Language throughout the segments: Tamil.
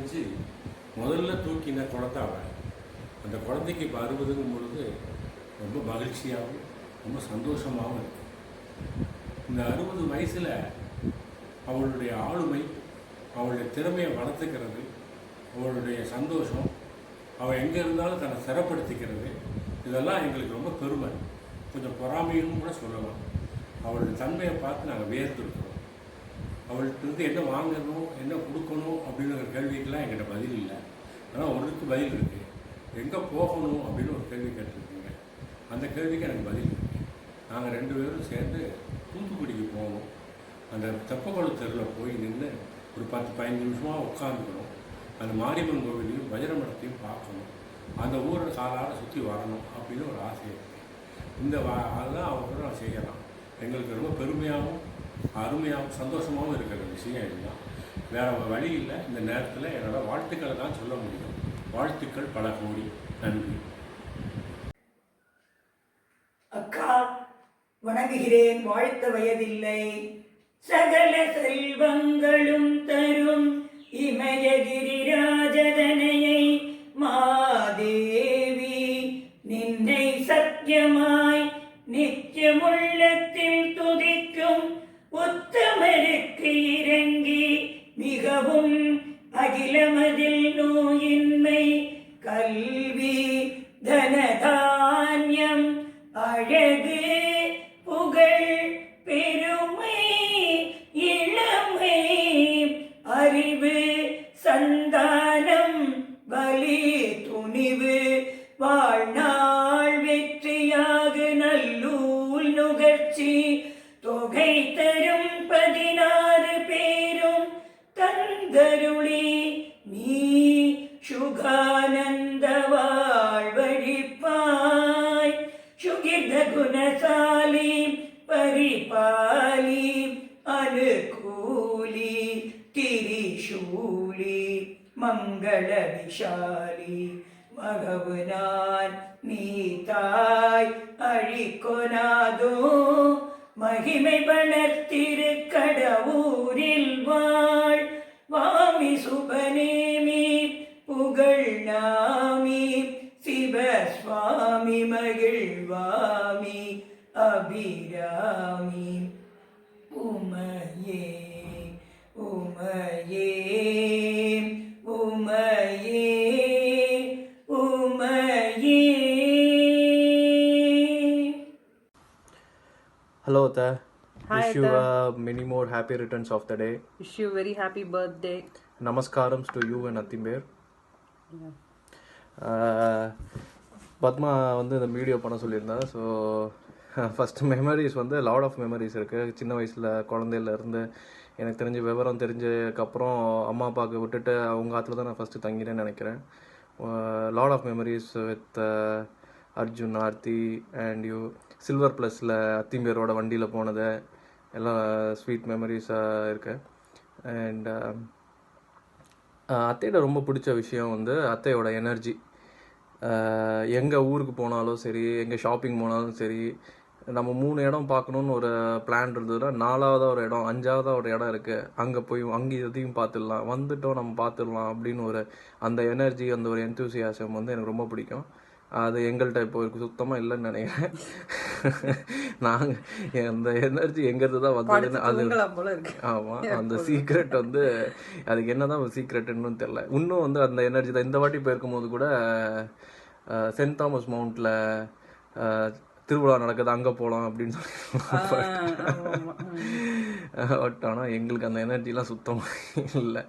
தெரிஞ்சு முதல்ல தூக்கின குழந்தை அவள். அந்த குழந்தைக்கு இப்போ 60ங்கும் பொழுது ரொம்ப மகிழ்ச்சியாகவும் ரொம்ப சந்தோஷமாகவும் இருக்குது. இந்த 60 வயசில் அவளுடைய ஆளுமை, அவளுடைய திறமையை வளர்த்துக்கிறது, அவளுடைய சந்தோஷம், அவள் எங்கே இருந்தாலும் தன்னை சிறப்படுத்திக்கிறது, இதெல்லாம் எங்களுக்கு ரொம்ப பெருமை, கொஞ்சம் பொறாமையும் கூட சொல்லலாம். அவளுடைய தன்மையை பார்த்து நாங்கள் வியர்த்துருக்கிறோம். அவள்கிட்ட என்ன வாங்கணும், என்ன கொடுக்கணும் அப்படிங்கிற கேள்விக்கெல்லாம் எங்கிட்ட பதில் இல்லை. ஆனால் ஒன்றுக்கு பதில் இருக்குது. எங்கே போகணும் அப்படின்னு ஒரு கேள்வி கேட்டிருக்கீங்க. அந்த கேள்விக்கு எனக்கு பதில் இருக்குது. நாங்கள் 2 பேரும் சேர்ந்து தூத்துக்குடிக்கு போகணும். அந்த தெப்பக்குளம் தெருவில் போய் நின்று ஒரு 10-15 நிமிஷமாக உட்காந்துக்கணும். அந்த மாரியம்மன் கோவிலையும் வஜ்ரமடத்தையும் பார்க்கணும். அந்த ஊரை காலால் சுற்றி வரணும் அப்படின்னு ஒரு ஆசை இருக்குது. அதெல்லாம் அவங்க நான் செய்யலாம். எங்களுக்கு ரொம்ப பெருமையாகவும் அருமையாகவும் சந்தோஷமாகவும் இருக்கிற விஷயம் இதுதான். வேறு வழி இல்லை. இந்த நேரத்தில் என்னோடய வாழ்த்துக்களை தான் சொல்ல முடியும். வாழ்த்துக்கள் பல கோடி. நன்றி. அக்கா வணங்குகிறேன். வாழ்த்த வயதில்லை. சகல செல்வங்களும் தரும் இமயகிரி ராஜதனையை மாதேவி நின்னை சத்தியமாய் நித்தியமுள்ளத்தில் துதிக்கும் உத்தமருக்கு இறங்கி மிகவும் அகிலமதில் நோயின்மை கல்வி தனதான்யம் அழகு புகழ் பெருமை இளமை அறிவு சந்தானம் வலி துணிவு வாழ்நாள் வெற்றியாக நல்லூல் நுகர்ச்சி தொகை தரும் 16 பேரும் தந்தருளி நீ சுகானந்த வாழ்வழிப்பாய். சுகிர்த குணசாலி பரிபாலி அனுகூலி திரிசூலி மங்கள விஷாலி மகவுனான் நீ தாய் அழிக்கொனாதோ மகிமை வளர்த்திரு கடவுரில் வாழ் வாமி சுபநேமி புகழ் நாமி சிவஸ்வாமி மகிழ்வாமி அபிராமி உமையே உமையே உமையே உமையே. Hello Atta. Hi Wish you Atta. many more happy returns of the day. Wish you very happy birthday. Namaskarams to you and Athimbir. Padma வந்து இந்த வீடியோ பண்ண சொல்லியிருந்தேன். ஸோ ஃபஸ்ட்டு மெமரிஸ் வந்து லாட் ஆஃப் மெமரிஸ் இருக்குது. சின்ன வயசில் குழந்தையிலேருந்து எனக்கு தெரிஞ்ச விவரம் தெரிஞ்சதுக்கப்புறம் அம்மா அப்பாவுக்கு விட்டுட்டு அவங்க ஆற்றுல தான் நான் ஃபஸ்ட்டு தங்கினேன்னு நினைக்கிறேன். Lot of memories with Arjun, Aarthi and you. Silver ப்ளஸில் அத்திம்பேரோட வண்டியில் போனது எல்லாம் ஸ்வீட் மெமரிஸாக இருக்கு. அண்ட் அத்தையோட ரொம்ப பிடிச்ச விஷயம் வந்து அத்தையோட எனர்ஜி. எங்கள் ஊருக்கு போனாலும் சரி, எங்கே ஷாப்பிங் போனாலும் சரி, நம்ம 3 இடம் பார்க்கணுன்னு ஒரு பிளான் இருந்ததுன்னா 4ஆவதாக ஒரு இடம் 5ஆவதாக ஒரு இடம் இருக்குது, அங்கே போய் அங்கே இதையும் பார்த்துடலாம், வந்துட்டோம் நம்ம பார்த்துடலாம் அப்படின்னு ஒரு அந்த எனர்ஜி, அந்த ஒரு என்தூசியாசம் வந்து எனக்கு ரொம்ப பிடிக்கும். அது எங்கள்கிட்ட இப்போ சுத்தமாக இல்லைன்னு நினைக்கிறேன். நாங்கள் அந்த எனர்ஜி எங்கிறது தான் வந்ததுன்னு அது ஆமாம். அந்த சீக்ரெட் வந்து அதுக்கு என்ன தான் சீக்ரெட்டுன்னு தெரில. இன்னும் வந்து அந்த எனர்ஜி தான். இந்த வாட்டி போயிருக்கும்போது கூட சென்ட் தாமஸ் மவுண்ட்டில் திருவிழா நடக்குது, அங்கே போகலாம் அப்படின்னு சொல்லி. பட் ஆனால் எங்களுக்கு அந்த எனர்ஜிலாம் சுத்தமாக இல்லை.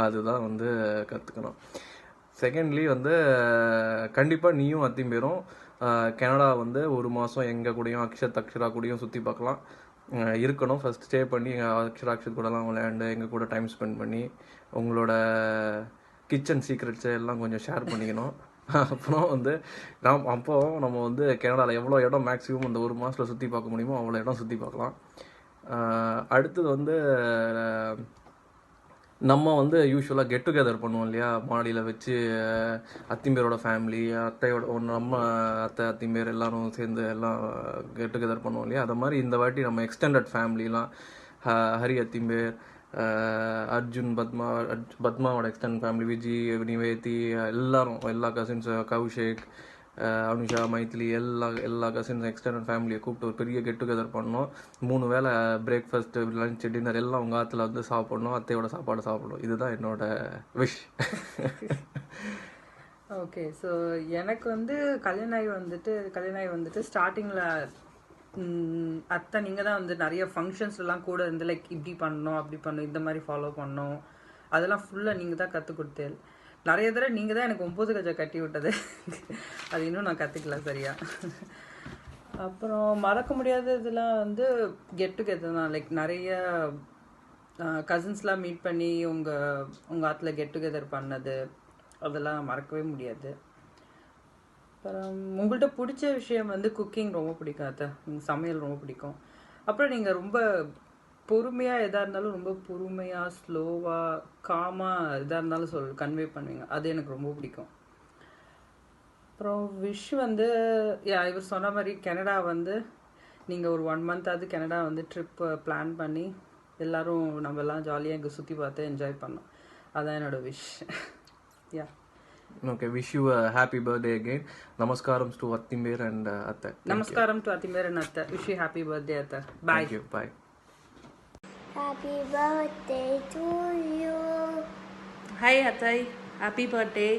அதுதான் வந்து கற்றுக்கணும். செகண்ட்லி வந்து கண்டிப்பாக நீயும் அத்திம்பேரும் கனடா வந்து 1 மாதம் எங்கள் கூடயும் அக்ஷரா கூடயும் சுற்றி பார்க்கலாம் இருக்கணும். ஃபஸ்ட் ஸ்டே பண்ணி அக்ஷத் கூடலாம் விளையாண்டு எங்கள் கூட டைம் ஸ்பெண்ட் பண்ணி உங்களோட கிச்சன் சீக்ரெட்ஸை எல்லாம் கொஞ்சம் ஷேர் பண்ணிக்கணும். அப்புறம் வந்து நம்ம வந்து கனடாவில் எவ்வளோ இடம் மேக்ஸிமம் அந்த 1 மாதத்தில் சுற்றி பார்க்க முடியுமோ அவ்வளோ இடம் சுற்றி பார்க்கலாம். அடுத்தது வந்து நம்ம வந்து யூஸ்வலாக கெட் டுகெதர் பண்ணுவோம் இல்லையா, மாடியில் வச்சு அத்திம்பேரோட ஃபேமிலி, அத்தையோட நம்ம அத்தை அத்திம்பேர் எல்லோரும் சேர்ந்து எல்லாம் கெட் டுகெதர் பண்ணுவோம் இல்லையா. அது மாதிரி இந்த வாட்டி நம்ம எக்ஸ்டெண்டட் ஃபேமிலிலாம் ஹரி அத்திம்பேர், அர்ஜுன், பத்மாவோட எக்ஸ்டெண்ட் ஃபேமிலி, விஜி, நிவேதி, எல்லா கசின்ஸ், கௌஷிக், அனுஷா, மைத்திலி, எல்லா கசின்ஸ் எக்ஸ்டெண்ட் ஃபேமிலியை கூப்பிட்டு ஒரு பெரிய கெட் டுகெதர் பண்ணோம். 3 வேளை பிரேக்ஃபாஸ்ட், லஞ்ச், டின்னர் எல்லாம் உங்கள் ஆற்றுல வந்து சாப்பிட்ணும், அத்தையோட சாப்பாடு சாப்பிடணும். இதுதான் என்னோட விஷ். ஓகே, ஸோ எனக்கு வந்து கல்யாணம் ஆகி வந்துட்டு ஸ்டார்டிங்கில் அத்தை நீங்கள் தான் வந்து நிறைய ஃபங்க்ஷன்ஸ்லாம் கூட இருந்து லைக் இப்படி பண்ணணும், அப்படி பண்ணணும், இந்த மாதிரி ஃபாலோ பண்ணணும், அதெல்லாம் ஃபுல்லாக நீங்கள் தான் கற்றுக் கொடுத்தேன். நிறைய தடவை நீங்கள் தான் எனக்கு 9 கஜம் கட்டி விட்டது. அது இன்னும் நான் கற்றுக்கல சரியா. அப்புறம் மறக்க முடியாத இதெல்லாம் வந்து கெட் டுகெதர் தான். லைக் நிறைய கசின்ஸ்லாம் மீட் பண்ணி உங்கள் ஆற்றுல கெட் டுகெதர் பண்ணது, அதெல்லாம் மறக்கவே முடியாது. அப்புறம் உங்கள்கிட்ட பிடிச்ச விஷயம் வந்து குக்கிங் ரொம்ப பிடிக்கும் அத்தை, சமையல் ரொம்ப பிடிக்கும். அப்புறம் நீங்கள் ரொம்ப பொறுமையாக எதாக இருந்தாலும் ரொம்ப பொறுமையாக, ஸ்லோவாக, காமாக எதாக இருந்தாலும் கன்வே பண்ணுவீங்க, அது எனக்கு ரொம்ப பிடிக்கும். அப்புறம் விஷ் வந்து இவர் சொன்ன மாதிரி கனடா வந்து நீங்கள் ஒரு 1 மந்த்தாவது கனடா வந்து ட்ரிப் பிளான் பண்ணி எல்லோரும் நம்ம எல்லாம் ஜாலியாக இங்கே சுற்றி பார்த்து என்ஜாய் பண்ணோம். அதான் என்னோட wish. Yeah Okay, wish you a happy birthday again. Namaskaram to Attimber and Atta. Namaskaram to Attimber and Atta. Wish you happy birthday, Atta. Bye. Thank you. Bye. Happy birthday to you. Hi Atai, happy birthday.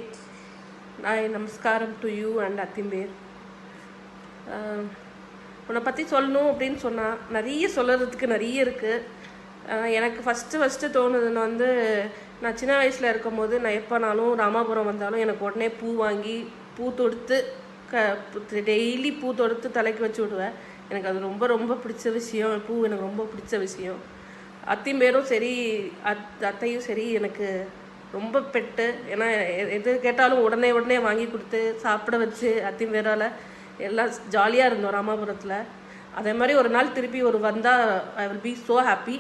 Namaskaram to you and Attimber. உன்னை பற்றி சொல்லணும் அப்படின்னு சொன்னால் நிறைய சொல்கிறதுக்கு நிறைய இருக்குது. எனக்கு ஃபஸ்ட்டு தோணுதுன்னு வந்து நான் சின்ன வயசில் இருக்கும்போது நான் எப்போனாலும் ராமாபுரம் வந்தாலும் எனக்கு உடனே பூ வாங்கி பூ தொடுத்து டெய்லி பூ தொடுத்து தலைக்கு வச்சு விடுவேன். எனக்கு அது ரொம்ப ரொம்ப பிடிச்ச விஷயம். பூ எனக்கு ரொம்ப பிடிச்ச விஷயம். அத்திம்பேரும் சரி அத்தையும் சரி எனக்கு ரொம்ப பெட்டு. ஏன்னா எது கேட்டாலும் உடனே வாங்கி கொடுத்து சாப்பிட வச்சு அத்திம்பேரால் எல்லாம் ஜாலியாக இருந்தோம் ராமாபுரத்தில். அதே மாதிரி ஒரு நாள் திருப்பி வந்தால் I will be so happy.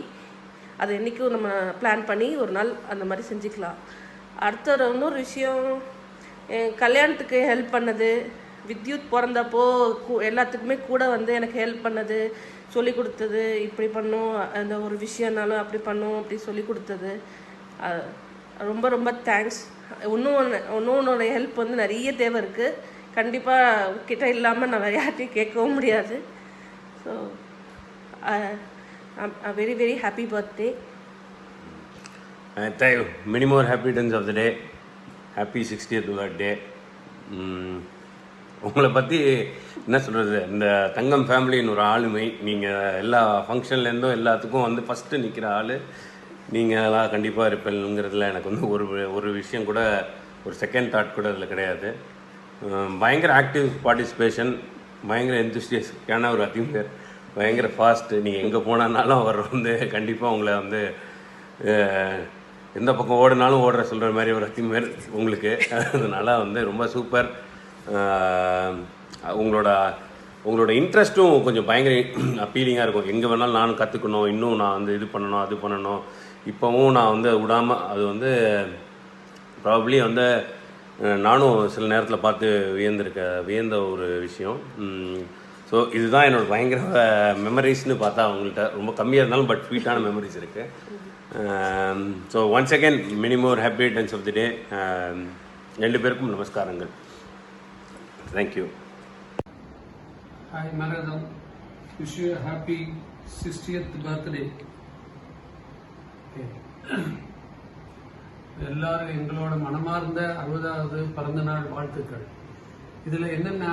அது என்றைக்கும் நம்ம பிளான் பண்ணி ஒரு நாள் அந்த மாதிரி செஞ்சுக்கலாம். அடுத்த இன்னொரு விஷயம், கல்யாணத்துக்கு ஹெல்ப் பண்ணது, வித்யுத் பிறந்தப்போ எல்லாத்துக்குமே கூட வந்து எனக்கு ஹெல்ப் பண்ணது, சொல்லி கொடுத்தது, இப்படி பண்ணும், அந்த ஒரு விஷயம்னாலும் அப்படி பண்ணும் அப்படி சொல்லி கொடுத்தது, ரொம்ப ரொம்ப தேங்க்ஸ். இன்னொன்னோட ஹெல்ப் வந்து நிறைய தேவை இருக்குது. கண்டிப்பாக கிட்ட இல்லாமல் நான் வேறு யார்ட்டையும் கேட்கவும் முடியாது. So a very very happy birthday. Thank you. Many more happy returns of the day. Happy 60th birthday. உங்களை பற்றி என்ன சொல்கிறது, இந்த தங்கம் ஃபேமிலின்னு ஒரு ஆளுமை. நீங்கள் எல்லா ஃபங்க்ஷன்லேருந்தும் எல்லாத்துக்கும் வந்து ஃபஸ்ட்டு நிற்கிற ஆள் நீங்களாம் கண்டிப்பாக இருப்பீங்கிறதுல எனக்கு வந்து ஒரு விஷயம் கூட, ஒரு செகண்ட் தாட் கூட அதில் கிடையாது. பயங்கர ஆக்டிவ் பார்ட்டிசிபேஷன், பயங்கர எந்தூசியஸ்டான ஒரு அத்திம்பேர், பயங்கர ஃபாஸ்ட்டு. நீங்கள் எங்கே போனாலும் அவர் வந்து கண்டிப்பாக உங்களை வந்து எந்த பக்கம் ஓடினாலும் ஓடுற சொல்கிற மாதிரி ஒரு அத்திம்பேர் உங்களுக்கு. அதனால் வந்து ரொம்ப சூப்பர். உங்களோட இன்ட்ரெஸ்ட்டும் கொஞ்சம் பயங்கர அப்பீலிங்காக இருக்கும். எங்கே வேணாலும் நானும் கற்றுக்கணும், இன்னும் நான் வந்து இது பண்ணணும் அது பண்ணணும், இப்போவும் நான் வந்து விடாமல், அது வந்து ப்ராபப்ளி வந்து நானும் சில நேரத்தில் பார்த்து வியந்த ஒரு விஷயம். ஸோ இதுதான் என்னோடய பயங்கர மெமரிஸ்னு பார்த்தா அவங்கள்ட்ட ரொம்ப கம்மியாக இருந்தாலும் பட் ஸ்வீட்டான மெமரிஸ் இருக்குது. So once again many more happy returns of the day. 2 பேருக்கும் நமஸ்காரங்கள். Thank you. Hi Maradam, wish you a happy 60th birthday. எல்லாரும் எங்களோட மனமார்ந்த 60வது பிறந்த நாள் வாழ்த்துக்கள். இதில் என்னென்னா,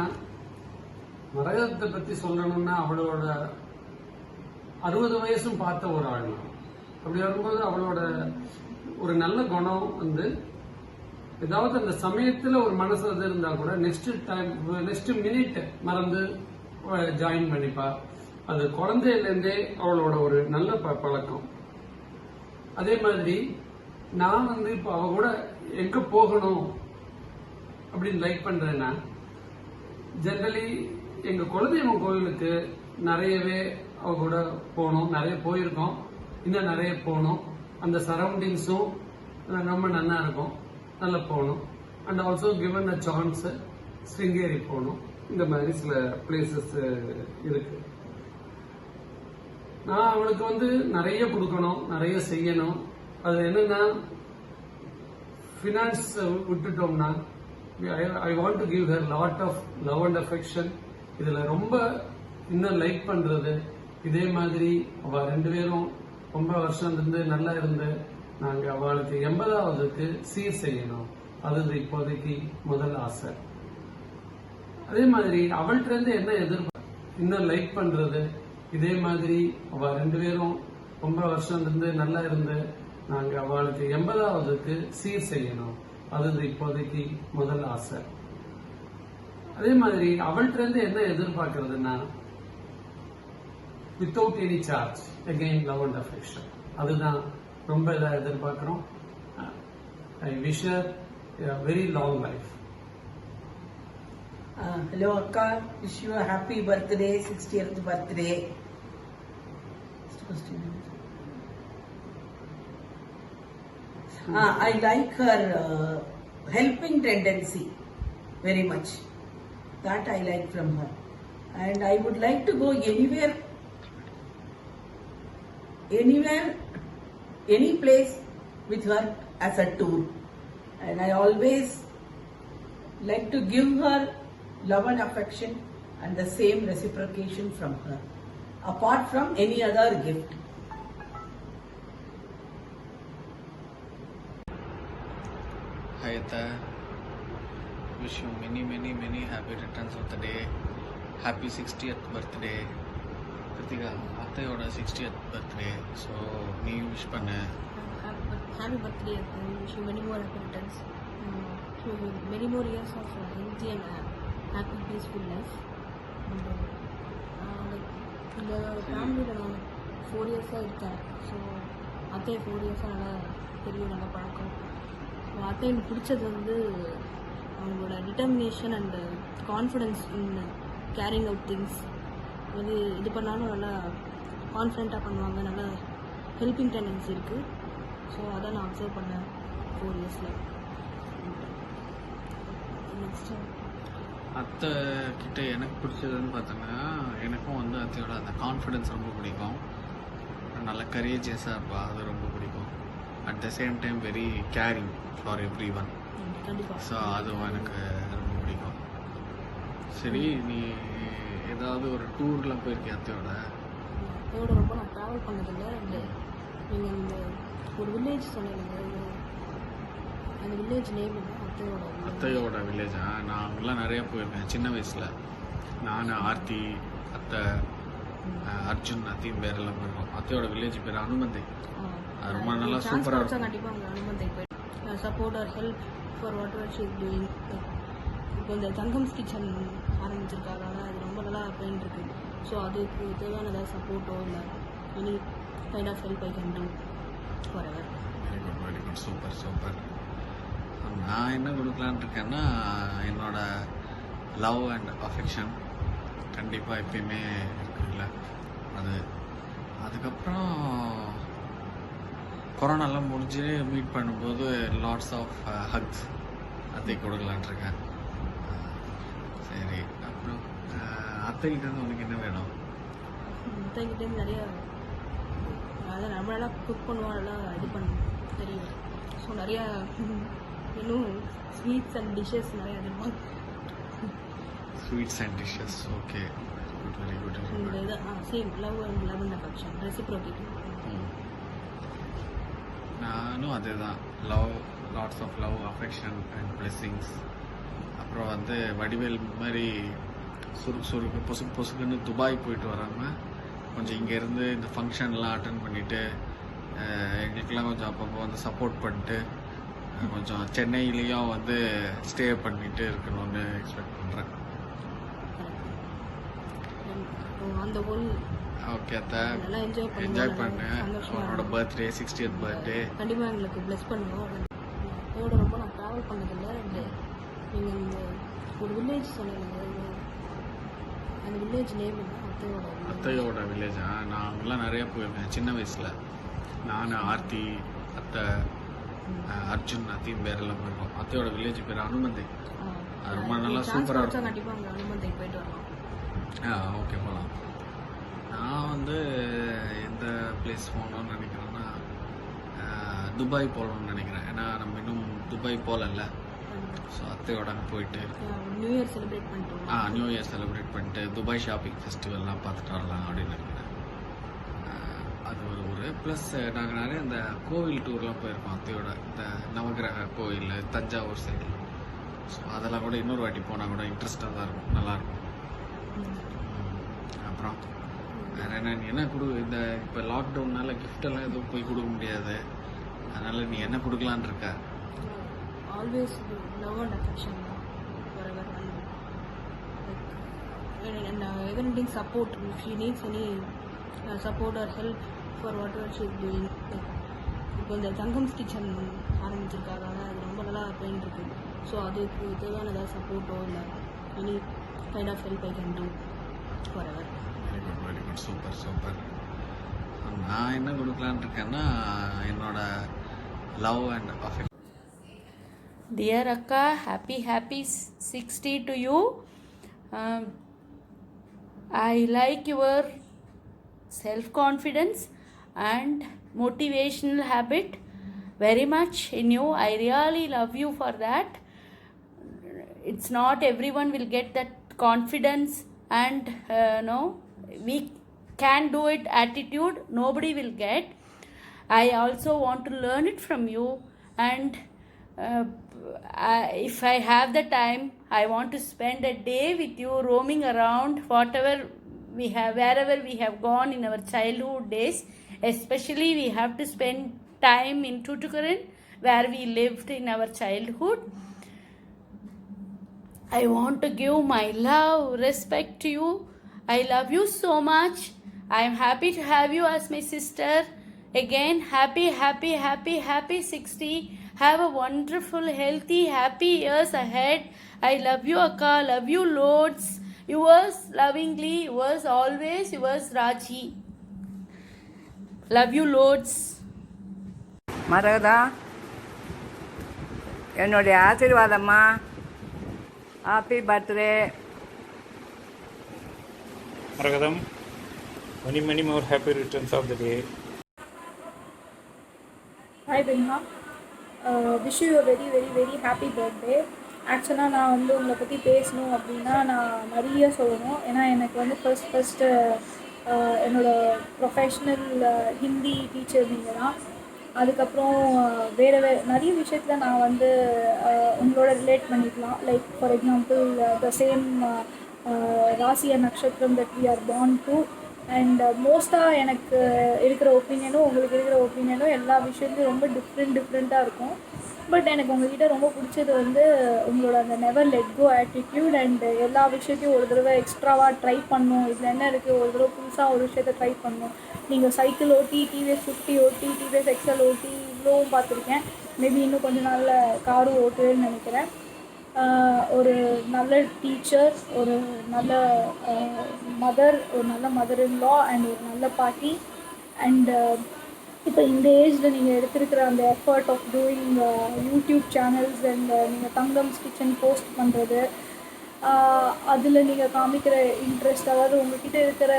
மரகதத்தை பற்றி சொல்லணும்னா அவளோட 60 வயசும் பார்த்த ஒரு ஆள். அப்படி வரும்போது அவளோட ஒரு நல்ல குணம் வந்து, ஏதாவது அந்த சமயத்தில் ஒரு மனசு அது இருந்தால் கூட நெக்ஸ்ட் மினிட் மறந்து ஜாயின் பண்ணிப்பா. அது குழந்தையிலேருந்தே அவளோட ஒரு நல்ல பழக்கம். அதே மாதிரி நான் வந்து இப்போ அவ கூட எங்க போகணும் அப்படின்னு லைக் பண்றேன்னா, ஜெனரலி எங்க குலதெய்வம் கோயிலுக்கு நிறையவே அவ கூட போகணும், நிறைய போயிருக்கோம், இன்னும் நிறைய போகணும். அந்த சரௌண்டிங்ஸும் ரொம்ப நல்லா இருக்கும், நல்லா போகணும். And also given a chance Sringeri போகணும். இந்த மாதிரி சில பிளேசஸ் இருக்கு. நான் அவளுக்கு வந்து நிறைய கொடுக்கணும், நிறைய செய்யணும். அது என்னன்னா ஃபினான்ஸ் விட்டுட்டோம்னா I want to give her lot of love and affection. இதுல ரொம்ப இன்னும் லைக் பண்றது, இதே மாதிரி அவ 2 பேரும் ரொம்ப வருஷம் இருந்து நல்லா இருந்து நாங்க அவளுக்கு 80வது சீர் செய்யணும். அது இப்போதைக்கு முதல் ஆசை. அதே மாதிரி அவள்கிட்ட இருந்து என்ன எதிர்பார்க்க இன்னும் லைக் பண்றது, இதே மாதிரி அவ 2 பேரும் ரொம்ப வருஷம் இருந்து நல்லா இருந்து நாங்க அவளுக்கு 80வது சீர் செய்யணும். அது இப்போதைக்கு முதல் ஆசை. அதே மாதிரி அவள்கிட்ட இருந்து என்ன எதிர்பார்க்கறதுன்னா without any charge again love and affection. அதுதான் ரொம்ப இதாக எதிர்பார்க்கிறோம். I wish her a very long life. Hello Akka, wish you a happy birthday, 60th birthday. I like her helping tendency very much. That I like from her. And I would like to go anywhere, any place with her as a tour. And I always like to give her love and affection and the same reciprocation from her, apart from any other gift. Hi Atta, wish you many happy returns of the day. Happy 60th birthday. Kritika, அத்தையோட 60th birthday. So நீ விஷ் பண்ணு. Happy birthday, and wish you many more happy returns. Many more years of healthy and happy, peaceful life. இந்த ஃபேமிலியில் நான் 4 இயர்ஸாக இருக்கேன். ஸோ அத்தை 4 இயர்ஸாக நல்லா பெரிய நல்ல பழக்கம். ஸோ அத்தை எனக்கு பிடிச்சது வந்து அவங்களோட determination and confidence in carrying out things. இது பண்ணாலும் நல்லா கான்ஃபிடென்ட்டாக பண்ணுவாங்க, நல்லா ஹெல்பிங் டெண்டன்சி இருக்குது. ஸோ அதை நான் அப்சர்வ் பண்ணேன் 4 இயர்ஸில். நெக்ஸ்ட்டு அத்தை கிட்ட எனக்கு பிடிச்சதுன்னு பார்த்தோன்னா, எனக்கும் வந்து அத்தையோட அந்த கான்ஃபிடென்ஸ் ரொம்ப பிடிக்கும். நல்ல கரேஜியஸாக இருப்பா, அது ரொம்ப பிடிக்கும். At the same time very carrying for every one. So அதுவும் எனக்கு ரொம்ப பிடிக்கும். சரி, நீ ஏதாவது ஒரு டூர்லாம் போயிருக்கேன் அத்தையோட? அத்தையோட ரொம்ப நான் ட்ராவல் பண்ணதில்லை. அண்டு நீங்கள் இந்த ஒரு வில்லேஜ் சொன்னீங்க, அந்த வில்லேஜ் நேம் அத்தையோட வில்லேஜா? நான் அங்கெல்லாம் நிறைய போயிருக்கேன் சின்ன வயசில். நான் ஆர்த்தி, அத்தை, அர்ஜுன், அத்தையும் பேரெல்லாம் போயிருக்கோம். அத்தையோட வில்லேஜ் பேர் அனுமந்தை. அது ரொம்ப நல்லா சூப்பராக இருக்கும். கண்டிப்பாக அங்கே அனுமந்தை போய் support or help for whatever she is doing. இப்போ இந்த தங்கம்ஸ் கிச்சன் ஆரம்பிச்சிருக்காங்க, அது ரொம்ப நல்லா போயின்னு இருக்கு. ஸோ அதுக்கு தேவையான ஏதாவது சப்போர்ட்டோ இல்லை any kind of help I can do forever. Very good, super. நான் என்ன கொடுக்கலான்னு இருக்கேன்னா, என்னோட லவ் அண்ட் அஃபெக்ஷன் கண்டிப்பாக எப்பயுமே இருக்குல்ல அது. அதுக்கப்புறம் கொரோனாலாம் முடிஞ்சு மீட் பண்ணும்போது லாட்ஸ் ஆஃப் ஹக்ஸ் அத்தை கொடுக்கலான் இருக்கேன். சரி, அப்புறம் அத்தைக்கிட்டேருந்து உனக்கு என்ன வேணும்? அத்தைக்கிட்டேருந்து நிறைய, அதான் நம்ம நல்லா குக் பண்ணுவோம், நல்லா இது பண்ண தெரியும். ஸோ நிறையா இன்னும் ஸ்வீட்ஸ் அண்ட் டிஷ்ஷஸ் நிறையா இருக்கும். Sweets and dishes, okay, very good. இந்த இது same love and affection, reciprocating. நானும் அதே தான், love, lots of love, affection and blessings. அப்புறம் வந்து வடிவேல் மாதிரி சுருக்கு பொசுக்குன்னு துபாய் போயிட்டு வராமல் கொஞ்சம் இங்கேருந்து இந்த ஃபங்க்ஷன்லாம் அட்டன் பண்ணிவிட்டு எங்களுக்கெல்லாம் கொஞ்சம் அப்பப்போ வந்து சப்போர்ட் பண்ணிட்டு கொஞ்சம் சென்னையிலையும் வந்து ஸ்டே பண்ணிட்டு இருக்கணும்னு எக்ஸ்பெக்ட் பண்ணுறேன். அந்த ஹோல் ஓகே அத்தை, என்ஜாய் பண்ணு உன்னோட பர்த்டே, 60th பர்த்டே. கண்டிப்பாக எங்களுக்கு பிளஸ் பண்ணுவோம். அதோட ரொம்ப நான் ட்ராவல் பண்ணதில்லை. அண்டு நீங்கள் இந்த ஒரு வில்லேஜ் சொன்னீங்க, அந்த வில்லேஜ் நேம் அத்தையோட வில்லேஜா? நான் அங்கெல்லாம் நிறைய போயிருக்கேன் சின்ன வயசில். நான் ஆர்த்தி, அத்தை, அர்ஜுன், அத்தையும் பேரெல்லாம் போயிருக்கோம். அத்தையோட வில்லேஜ் பேர் அனுமந்தை. அது ரொம்ப நல்லா சூப்பராக இருக்கும். கண்டிப்பாக அங்கே அனுமந்தை போயிட்டு வரலாம். ஓகே, போகலாம். நான் வந்து எந்த பிளேஸ் போகணும்னு நினைக்கிறேன்னா துபாய் போகணும்னு நினைக்கிறேன். ஏன்னா நம்ம இன்னும் துபாய் போகலல்ல. ஸோ அத்தையோட அங்கே போயிட்டு நியூ இயர் செலிப்ரேட் பண்ணிட்டு நியூ இயர் செலிப்ரேட் பண்ணிட்டு துபாய் ஷாப்பிங் ஃபெஸ்டிவல்லாம் பார்த்துட்டு வரலாம் அப்படின்னு நினைக்கிறேன். அது ஒரு ஊர். ப்ளஸ் நாங்கள் நிறைய இந்த கோவில் டூர்லாம் போயிருக்கோம் அத்தையோட. இந்த நவகிரக கோயில் தஞ்சாவூர் சைடு. ஸோ அதெல்லாம் கூட இன்னொரு வாட்டி போனால் கூட இன்ட்ரெஸ்டாக தான் இருக்கும், நல்லாயிருக்கும். அப்புறம் வேற என்ன, நீ என்ன இந்த இப்போ லாக்டவுன்னால கிஃப்டெல்லாம் எதுவும் போய் கொடுக்க முடியாது. அதனால் நீ என்ன கொடுக்கலான் இருக்க? Always love and affection forever and even needing support if she needs any support or help for whatever she is doing. இப்போ இந்த தங்கம்ஸ் கிச்சன் ஆரம்பிச்சிருக்காங்க, அது ரொம்ப நல்லா போயிட்டு இருக்கு. ஸோ அதுக்கு தேவையான ஏதாவது சப்போர்ட்டோ இல்லை any kind of help I can do forever. Very good, super super. நான் என்ன கொடுக்கலான் இருக்கேன்னா என்னோட love and affection. Dear Akka, happy 60 to you. I like your self-confidence and motivational habit very much in you. I really love you for that. It's not everyone will get that confidence and no, we can do it attitude. Nobody will get. I also want to learn it from you, and if I have the time, I want to spend a day with you roaming around whatever we have, wherever we have gone in our childhood days. Especially we have to spend time in Tuticorin where we lived in our childhood. I want to give my love, respect to you. I love you so much. I am happy to have you as my sister. Again, happy 60. Have a wonderful, healthy, happy years ahead. I love you, Akka. Love you loads. Yours lovingly, yours always, yours Raji. Love you loads. Maragatha, என்னுடைய ஆசீர்வாதம்மா. Happy birthday Maragadam, many more happy returns of the day. Hi Bimha, wish you a very happy birthday. ஆக்சுவலாக நான் வந்து உங்களை பற்றி பேசணும் அப்படின்னா நான் நிறைய சொல்லணும். ஏன்னா எனக்கு வந்து ஃபஸ்ட்டு என்னோடய ப்ரொஃபஷ்னல் ஹிந்தி டீச்சர் நீங்கள் தான். அதுக்கப்புறம் வேறு நிறைய விஷயத்தில் நான் வந்து உங்களோட ரிலேட் பண்ணிக்கலாம். Like for example the same rasi and nakshatram that we are born to. And மோஸ்ட்டாக எனக்கு இருக்கிற ஒப்பீனியனும் உங்களுக்கு இருக்கிற ஒப்பீனியனும் எல்லா விஷயத்துலையும் ரொம்ப டிஃப்ரெண்ட்டாக இருக்கும். பட் எனக்கு உங்கள்கிட்ட ரொம்ப பிடிச்சது வந்து உங்களோட அந்த never let go attitude. And எல்லா விஷயத்தையும் ஒரு தடவை எக்ஸ்ட்ராவாக ட்ரை பண்ணணும். இதில் என்ன இருக்குது, ஒரு தடவை புதுசாக ஒரு விஷயத்தை ட்ரை பண்ணணும். நீங்கள் சைக்கிள் ஓட்டி, டிவிஎஸ் 50 ஓட்டி, டிவிஎஸ் எக்ஸல் ஓட்டி இவ்வளோவும் பார்த்துருக்கேன். மேபி இன்னும் கொஞ்சம் நாளில் காரும் ஓட்டுவேன்னு நினைக்கிறேன். ஒரு நல்ல டீச்சர், ஒரு நல்ல மதர், ஒரு நல்ல மதர் இன் லா அண்ட் ஒரு நல்ல பாட்டி. அண்ட் இப்போ இந்த ஏஜில் நீங்கள் எடுத்திருக்கிற அந்த effort of doing YouTube channels and நீங்கள் தங்கம்ஸ் கிச்சன் போஸ்ட் பண்ணுறது, அதில் நீங்கள் காமிக்கிற இன்ட்ரெஸ்ட், அதாவது உங்கள்கிட்ட இருக்கிற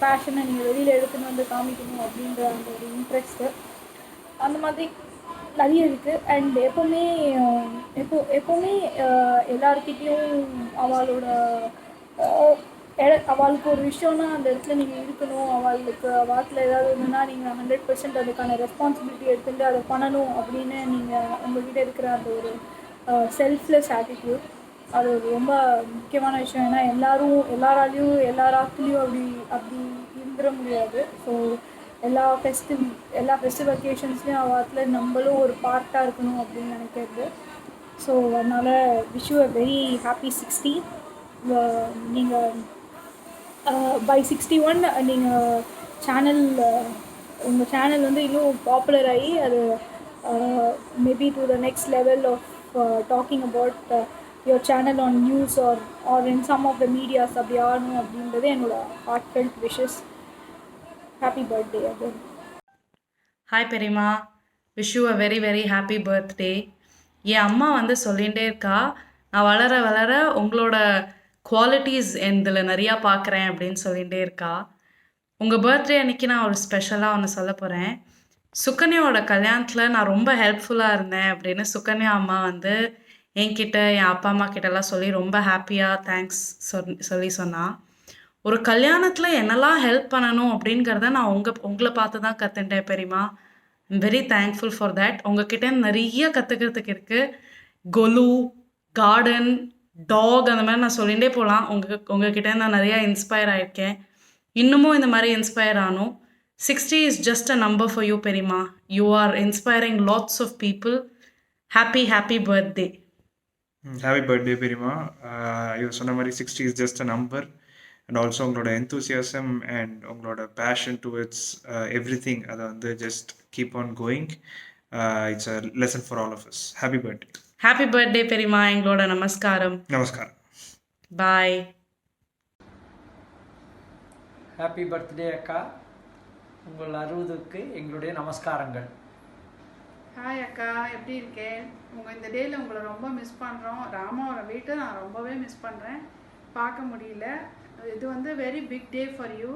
பேஷனை நீங்கள் வெளியில் எடுத்துன்னு வந்து காமிக்கணும் அப்படின்ற அந்த ஒரு இன்ட்ரெஸ்ட்டு, அந்த மாதிரி நிறைய இருக்குது. அண்ட் எப்போவுமே எல்லாருக்கிட்டேயும் அவளுக்கு ஒரு விஷயம்னா அந்த இடத்துல நீங்கள் இருக்கணும். அவளுக்கு வாக்கில் ஏதாவது இருந்ததுன்னா நீங்கள் 100% அதுக்கான ரெஸ்பான்சிபிலிட்டி எடுத்துகிட்டு அதை பண்ணணும் அப்படின்னு நீங்கள் உங்கள்கிட்ட இருக்கிற அந்த ஒரு செல்ஃப்லெஸ் ஆட்டிடியூட், அது ஒரு ரொம்ப முக்கியமான விஷயம். ஏன்னா எல்லாராலையும் எல்லாராத்துலேயும் அப்படி இருந்துட முடியாது. ஸோ எல்லா ஃபெஸ்டிவ் அக்கேஷன்ஸ்லேயும் அவத்தில் நம்மளும் ஒரு பார்ட்டாக இருக்கணும் அப்படின்னு நினைக்கிறது. ஸோ அதனால் wish you a very happy 60. நீங்கள் பை 61 நீங்கள் உங்கள் சேனல் வந்து இன்னும் பாப்புலர் ஆகி அது maybe to the next level of talking about your channel on news or in some of the medias அப்படி ஆகணும் அப்படின்றது என்னோட heartfelt wishes. Happy birthday again. Hi பெரியம்மா, wish you a very happy birthday. என் அம்மா வந்து சொல்லிகிட்டே இருக்கா, நான் வளர வளர உங்களோட குவாலிட்டிஸ் இதில் நிறையா பார்க்குறேன் அப்படின்னு சொல்லிகிட்டே இருக்கா. உங்கள் பர்த்டே அன்னைக்கு நான் ஒரு ஸ்பெஷலாக ஒன்று சொல்ல போகிறேன். சுகன்யாவோட கல்யாணத்தில் நான் ரொம்ப ஹெல்ப்ஃபுல்லாக இருந்தேன் அப்படின்னு சுகன்யா அம்மா வந்து என்கிட்ட என் அப்பா அம்மா கிட்டலாம் சொல்லி ரொம்ப ஹாப்பியாக தேங்க்ஸ் சொல்லி சொன்னா. ஒரு கல்யாணத்தில் என்னெல்லாம் ஹெல்ப் பண்ணணும் அப்படிங்கிறத நான் உங்களை பார்த்து தான் கற்றுட்டேன் பெரியமா. I'm very thankful for that. உங்ககிட்ட நிறைய கற்றுக்கிறதுக்கு இருக்குது. கொலு, கார்டன், டாக் அந்த மாதிரி நான் சொல்லிகிட்டே போகலாம். உங்ககிட்ட நான் நிறையா இன்ஸ்பயர் ஆகிருக்கேன். இன்னமும் இந்த மாதிரி இன்ஸ்பயர் ஆகணும். 60 is just a number for you, Perima. You are inspiring lots of people. Happy birthday. Happy birthday பெரியமா. இவர் சொன்ன மாதிரி 60 is just a number. And also உங்களோட என்தூசியாசம் அண்ட் உங்களோட பேஷன் டுவர்ட்ஸ் எவ்ரி திங், அதை வந்து just keep on going. It's a lesson for all of us. Happy birthday. Happy birthday பெரியமா. எங்களோட நமஸ்காரம். நமஸ்காரம். பாய். ஹாப்பி பர்த்டே அக்கா. உங்கள் 60க்கு எங்களுடைய நமஸ்காரங்கள். ஹாய் அக்கா, எப்படி இருக்கேன்? இந்த டேயில் உங்களை ரொம்ப மிஸ் பண்ணுறோம். ராமாவோட வீட்டை நான் ரொம்பவே மிஸ் பண்ணுறேன். பார்க்க முடியல. இது வந்து very big day for you.